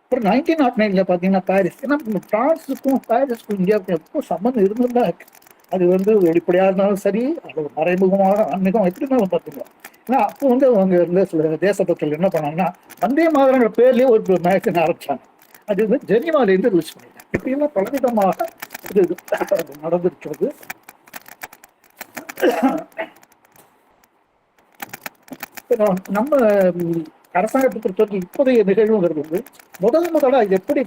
அப்புறம் 1909 பார்த்தீங்கன்னா பாரிஸ், ஏன்னா பிரான்ஸுக்கும் பாரிஸுக்கும் இந்தியாவுக்கும் எப்போ சம்மந்தம் இருந்துதான் இருக்கு. அது வந்து வெளிப்படையாக இருந்தாலும் சரி, அது மறைமுகமாக ஆன்மீகம் எப்படி இருந்தாலும் பார்த்துக்கலாம். ஏன்னா அப்போ வந்து அவங்க இருந்த சில தேசபக்தர்கள் என்ன பண்ணாங்கன்னா வந்தே மாதரங்கிற பேர்லேயே ஒரு மேகசின் ஆரம்பிச்சாங்க. அது வந்து ஜெனிவாலேருந்து ரிலீஸ் பண்ணிட்டாங்க. இப்படியெல்லாம் பலவிதமாக இது நடந்திருக்கிறது. நம்ம அரசாங்கத்தை பொறுத்தவரைக்கும் இப்போதைய நிகழ்வுங்கிறது முதலா எப்படி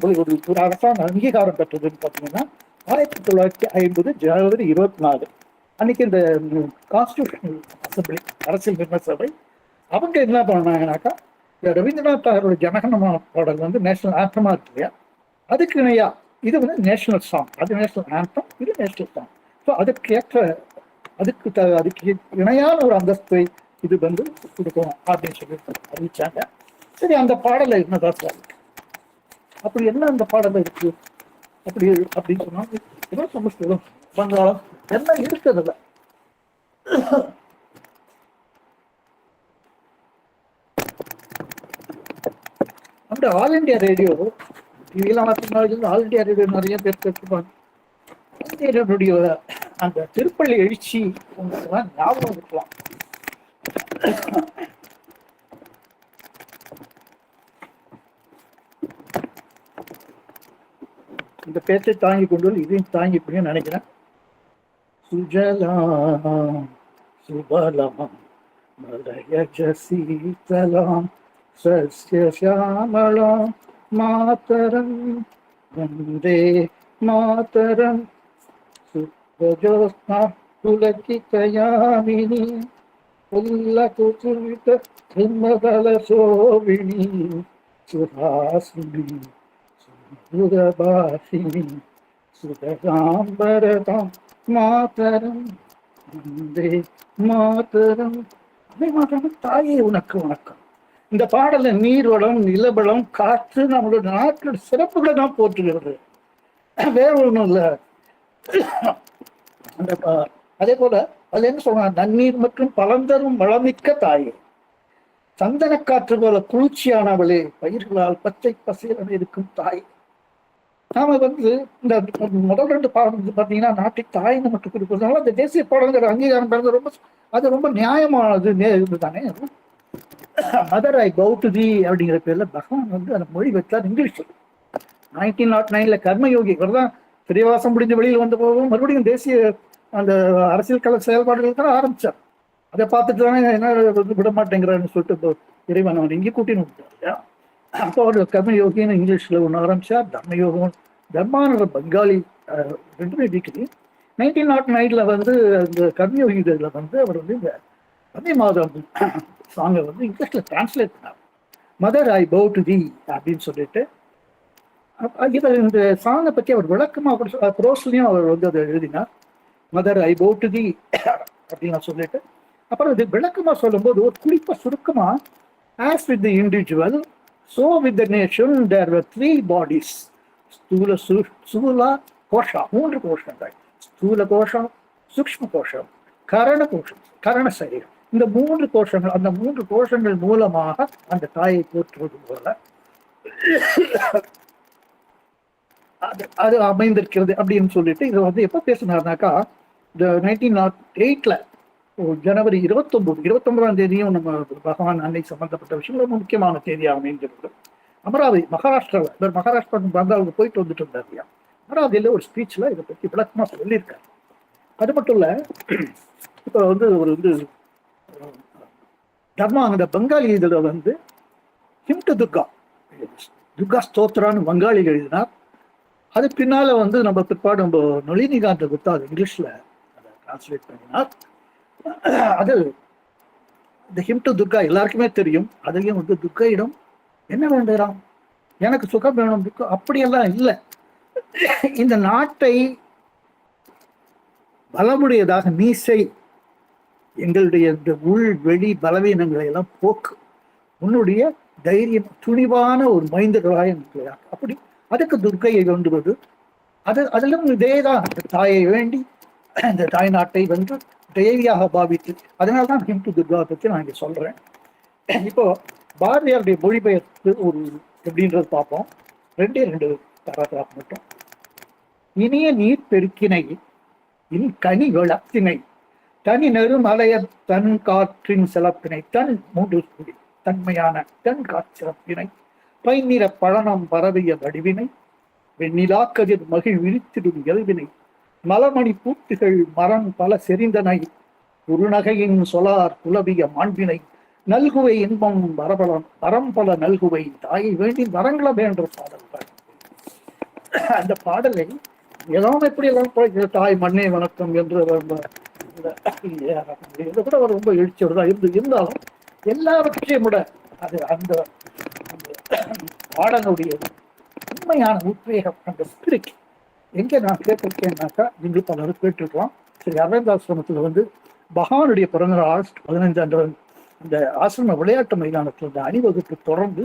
ஒரு அரசாங்க அங்கீகாரம் பெற்றதுன்னு பார்த்தீங்கன்னா 1950 ஜனவரி 24 அன்னைக்கு இந்த கான்ஸ்டியூஷனல் அசம்பிளி, அரசியல் நிர்ணய சபை, அவங்க என்ன பண்ணாங்கன்னாக்கா ரவீந்திரநாத் தாகரோட ஜனகணமன பாடல் வந்து நேஷனல் ஆந்தமா இருக்கு இல்லையா, அதுக்கு இணையா இது வந்து நேஷனல் சாங், அது நேஷனல் ஆந்தம், இது நேஷனல் சாங். ஸோ அதுக்கு இணையான ஒரு அந்தஸ்தை இது வந்து கொடுக்கும் அப்படின்னு சொல்லி அறிவிச்சாங்க. சரி, அந்த பாடல என்னதான் சார் அப்படி என்ன அந்த பாடல இருக்கு அப்படின்னு சொன்னாங்க. ஏதோ சமஸ்கிருதம், வங்காளம் எல்லாம் இருக்கிறதுல அந்த ஆல் இண்டியா ரேடியோ டிவிலாம் ஆல் இண்டியா ரேடியோ நிறைய பேர் கேட்டுப்பாங்க. ஆல் இண்டியா ரேடியோ அந்த திருப்பள்ளி எழுச்சி உங்களுக்கு ஞாபகம் இருக்கலாம். இந்த பேச்சை தாங்கி கொண்டு இதையும் தாங்கி இப்படின்னு நினைக்கிறேன். சுஜலாம் சுபலாம் மலயஜசீதலாம் சஸ்யசியாமளாம் மாதரம் வந்தே மாதரம் சுப்ரஜோத்ஸ்னா புலகிதயாமினி புல்லகுசுரித கிருமதல சோபிணி சுஹாசினி சுரபாஷினி சுதகாம்பரதாம் மாதரம் வந்தே மாதரம். அதே மாதிரி தாயே உனக்கு வணக்கம். இந்த பாடல நீர்வளம், நிலபலம், காற்று, நம்மளோட நாட்டோட சிறப்புகளை தான் போற்றுகிறது. வேற ஒண்ணும் இல்ல. அந்த அதே போல அது என்ன சொல்றாங்க, நன்னீர் மற்றும் பழந்தரும் வளமிக்க தாயே, சந்தன காற்று போல குளிர்ச்சியானவளே, பயிர்களால் பச்சை பசேலென இருக்கும் தாய். நாம இந்த முதல் ரெண்டு பாடம் பாத்தீங்கன்னா நாட்டை தாய்ன்னு மட்டும் கொடுப்பதுனால அந்த தேசிய பாடங்கிற அங்கீகாரம் பெறது ரொம்ப அது ரொம்ப நியாயமானது தானே. Mother I bow to the அப்படிங்கிற பேர்ல பகவான் அந்த மொழி வச்சார் இங்கிலீஷ். 1909 கர்மயோகி இவர்தான் சிறைவாசம் முடிஞ்ச வெளியில் வந்த போதும் மறுபடியும் தேசிய அந்த அரசியல் கல செயல்பாடுகள் தான் ஆரம்பிச்சார். அதை பார்த்துட்டு தானே என்ன விட மாட்டேங்கிறான்னு சொல்லிட்டு இறைவன் அவன் இங்கே கூட்டின்னு விட்டார். அப்போ அவர் கர்மயோகின்னு இங்கிலீஷ்ல ஒன்று ஆரம்பிச்சார். தர்மயோகம், தர்மானோட பங்காளி ரெண்டுமே டிகிரி. 1909 இந்த கர்மயோகிகளில் அவர் இந்த வந்தே மாதரம் சாங்கை இங்கிலீஷ்ல டிரான்ஸ்லேட் பண்ணார். Mother I bow to the அப்படின்னு சொல்லிட்டு இதை இந்த சாங்கை பற்றி அவர் விளக்கமாக ப்ரோஸ்லையும் அவர் அதை எழுதினார். Mother I bow to the அப்படின்னு சொல்லிட்டு அப்புறம் இது விளக்கமா சொல்லும்போது ஒரு குறிப்பா சுருக்கமா, as with the individual so with the nation there were three bodies, ஸ்தூல கோஷா, மூன்று கோஷங்கள், ஸ்தூல கோஷம், சூக்ஷ்ம கோஷம், கரண சரீரம். இந்த மூன்று கோஷங்கள், அந்த மூன்று கோஷங்கள் மூலமாக அந்த தாயை போற்றுவது போல அது அமைந்திருக்கிறது அப்படின்னு சொல்லிட்டு இது எப்ப பேசினார்னாக்கா, இந்த 1908 ஜனவரி 29ஆம் தேதியும் நம்ம பகவான் அன்னை சம்பந்தப்பட்ட விஷயம் ரொம்ப முக்கியமான தேதியாக அமைந்திருக்கிறது. அமராவதி மகாராஷ்டிராவில், இவர் மகாராஷ்டிரா பங்காளுக்கு போயிட்டு வந்துட்டு இருந்தார் இல்லையா, அமராவதியில ஒரு ஸ்பீச்ல இதை பற்றி விளக்கமா சொல்லியிருக்காரு. அது மட்டும் இல்ல, இப்போ ஒரு தர்மா அந்த பங்காளி இதுல ஹிம் டு துர்கா, துர்கா ஸ்தோத்ரான்னு வங்காளியில் எழுதினார். அது பின்னால நம்ம பிற்பாடு நம்ம நளினிகாந்த குப்தா அது இங்கிலீஷ்ல அதை டிரான்ஸ்லேட் பண்ணினார். அது இந்த ஹிம் டு துர்கா எல்லாருக்குமே தெரியும். அதையும் துர்கையிடம் என்ன வேண்டாம், எனக்கு சுகம் வேணும், துக்கம் அப்படியெல்லாம் இல்லை, இந்த நாட்டை பலமுடையதாக நீ செய், எங்களுடைய இந்த உள் வெளி பலவீனங்களை எல்லாம் போக்கு, உன்னுடைய தைரியம் துணிவான ஒரு மைந்தர்களாக எங்களுக்கு அப்படி அதுக்கு துர்க்கையை வேண்டுவது. அதிலும் இதேதான், தாயை வேண்டி இந்த தாய் நாட்டை தேவியாக பாவித்து, அதனால்தான் ஹிம் டு துர்கா பற்றி நான் இங்க சொல்றேன். இப்போ பாரதியாருடைய மொழிபெயர்ப்பு ஒரு எப்படின்றது பார்ப்போம். 2 பேராகிராஃப் மட்டும். இனிய நீர் பெருக்கினை இன் கனி வளத்தினை தனி நெருமலையர் தன் காற்றின் சிறப்பினை தன் 3 தன்மையான தன் காற்சிறப்பினை பைநிற பழனம் பரவிய வடிவினை வெண்ணிலாக்கதிர் மகிழ் விரித்திடும் இயல்பினை மலமணி பூத்துகள் மரம் பல செறிந்தனை குறுநகையின் சொலார் குலவிய மாண்பினை நல்குவை இன்பம் வரம்பல நல்குவை தாயை வேண்டி வரங்கள என்ற பாடல். அந்த பாடலை எல்லாம் எப்படி எல்லாம் தாய் மண்ணே வணக்கம் என்று இதை கூட அவர் ரொம்ப எழுச்சியோடு தான் இருந்தாலும் எல்லாவற்றையும் விட அது அந்த பாடலுடைய உண்மையான உத்வேகம், அந்த ஸ்பிரிட் எங்க நான் கேட்டிருக்கேன்னாக்கா, நீங்கள் பலரும் கேட்டுருக்கலாம். சரி, அரவிந்தாசிரமத்தில் பகவானுடைய பிறந்தநாள் ஆகஸ்ட் 15 அன்று அந்த ஆசிரம விளையாட்டு மைதானத்தில் அந்த அணிவகுப்பு தொடர்ந்து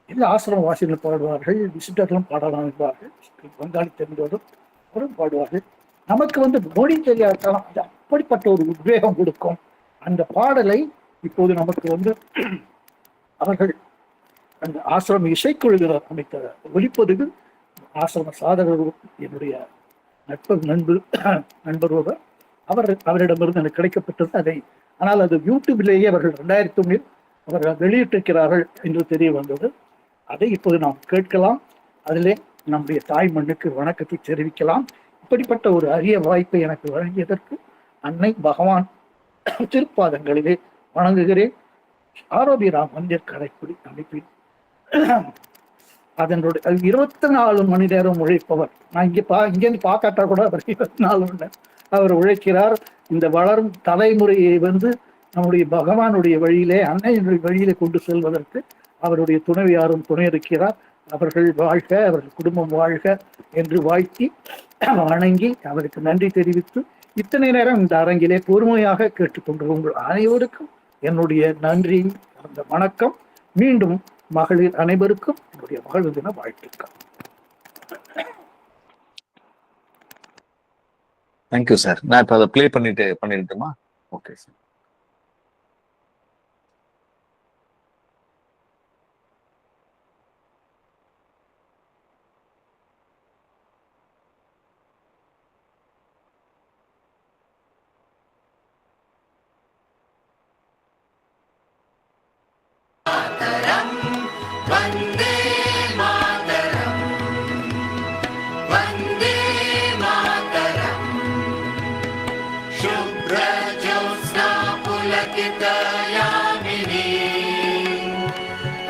எல்லா ஆசிரம வாசிகள் பாடுவார்கள், விசிட்டர்களும் பாடலாம் என்பார்கள். வங்காளி தெரிந்தவரும் அவரும் பாடுவார்கள். நமக்கு மொழி தெரியாதான் அது அப்படிப்பட்ட ஒரு உத்வேகம் கொடுக்கும். அந்த பாடலை இப்போது நமக்கு அவர்கள் அந்த ஆசிரம இசைக்குழுவினர் அமைத்த ஒலிப்பதிவு ஆசிரம சாதகரும் என்னுடைய நண்பர் அவரிடமிருந்து எனக்கு கிடைக்கப்பட்டது. அதை ஆனால் அது யூடியூபிலேயே அவர்கள் 2001 அவர்கள் வெளியிட்டிருக்கிறார்கள் என்று தெரிய வந்தது. அதை இப்போது நாம் கேட்கலாம். அதிலே நம்முடைய தாய் மண்ணுக்கு வணக்கத்தை தெரிவிக்கலாம். இப்படிப்பட்ட ஒரு அரிய வாய்ப்பை எனக்கு வழங்கியதற்கு அன்னை பகவான் திருப்பாதங்களிலே வணங்குகிறேன். ஆரோபி ராம் மந்திர் கரைக்குடி அமைப்பில் அதனுடைய 24 மணி நேரம் உழைப்பவர். நான் இங்கேருந்து பார்க்காட்டா கூட அவர் 24 மணி நேரம் அவர் உழைக்கிறார். இந்த வளரும் தலைமுறையை நம்முடைய பகவானுடைய வழியிலே, அன்னையினுடைய வழியிலே கொண்டு செல்வதற்கு அவருடைய துணைவியாரும் துணை இருக்கிறார். அவர்கள் வாழ்க, அவர்கள் குடும்பம் வாழ்க என்று வாழ்த்தி வணங்கி அவருக்கு நன்றி தெரிவித்து, இத்தனை நேரம் இந்த அரங்கிலே பொறுமையாக கேட்டுக்கொண்டு உங்கள் அனைவருக்கும் என்னுடைய நன்றி, அந்த வணக்கம். மீண்டும் மகளிர் அனைவருக்கும் என்னுடைய மகளிர் தின வாழ்த்துக்கள். Thank you sir. நான் இப்போ அதை play பண்ணிட்டுமா? Okay sir. Vande Mataram, Vande Mataram. शुभ्रज्योत्स्ना पुलकितयामिनी,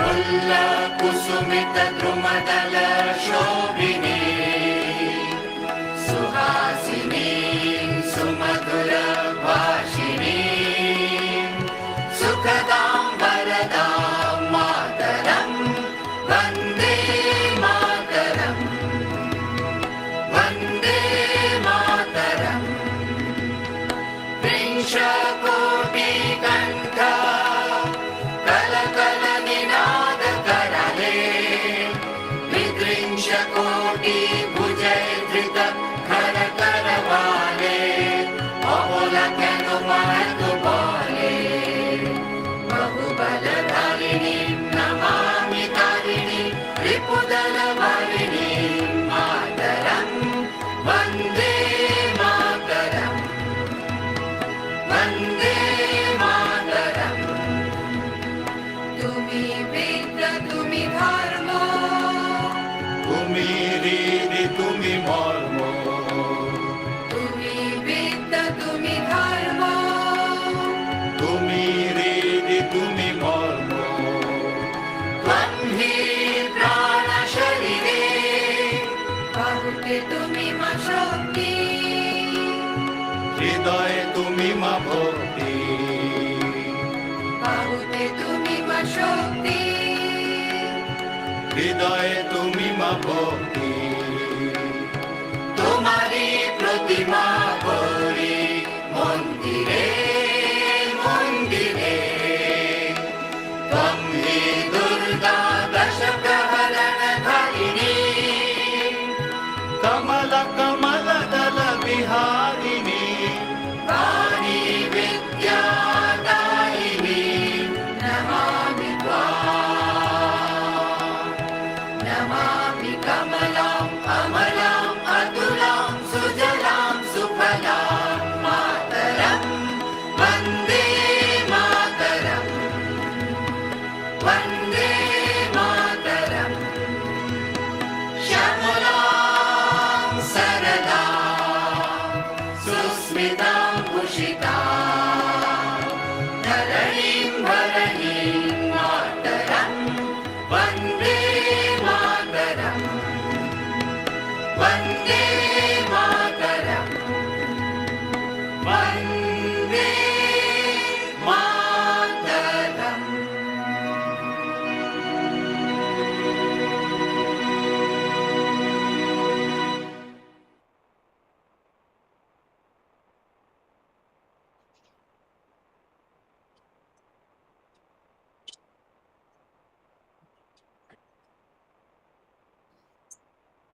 फुल्लकुसुमितद्रुमदलशोभिनी, Suhasini सुमधुरभाषिणी, सुखदां वरदां मातरम्, वन्दे मातरम्, वन्दे मातरम्। विंशकोटिकण्ठ कलकलनिनादकरले, विदृंशकोटिभुजैर्धृत करकरवाले, अबोलकनुमहतुबाले, बहुबलधारिणी नमामि तारिणी, रिपुदलवारिणी मातरम्, वन्दे मातरम्, वन्दे मातरम्। तुमि वेद तुमि धर्मो, তুমি হৃদি তুমি মর্ম, तुमि वेद तुमि धर्मो, তুমি হৃদি তুমি মর্ম, त्वं हि प्राणशरीरे, बाहुते तुमि मा शक्ति, হৃদয়ে তুমি মা ভক্তি, बाहुते तुमि मा शक्ति, হৃদয়ে তুমি মা ভক্তি। तुम्हारी प्रतिमा करी मन्दिरे मन्दिरे, त्वं हि दुर्गा दशप्रहरणधारिणी, কমল কমল দল বিহারিণী, वाणी विद्यादायिनी, नमामि त्वाम्, नमामि कमलां कमलां अतुलां सुजलां सुफलां मातरम्, वन्दे मातरम्, वन्दे मातरम्। श्यामलां सरलां सुस्मितां भूषितां, धरणीं वरणीं मातरम्, वन्दे मातरम्, वन्दे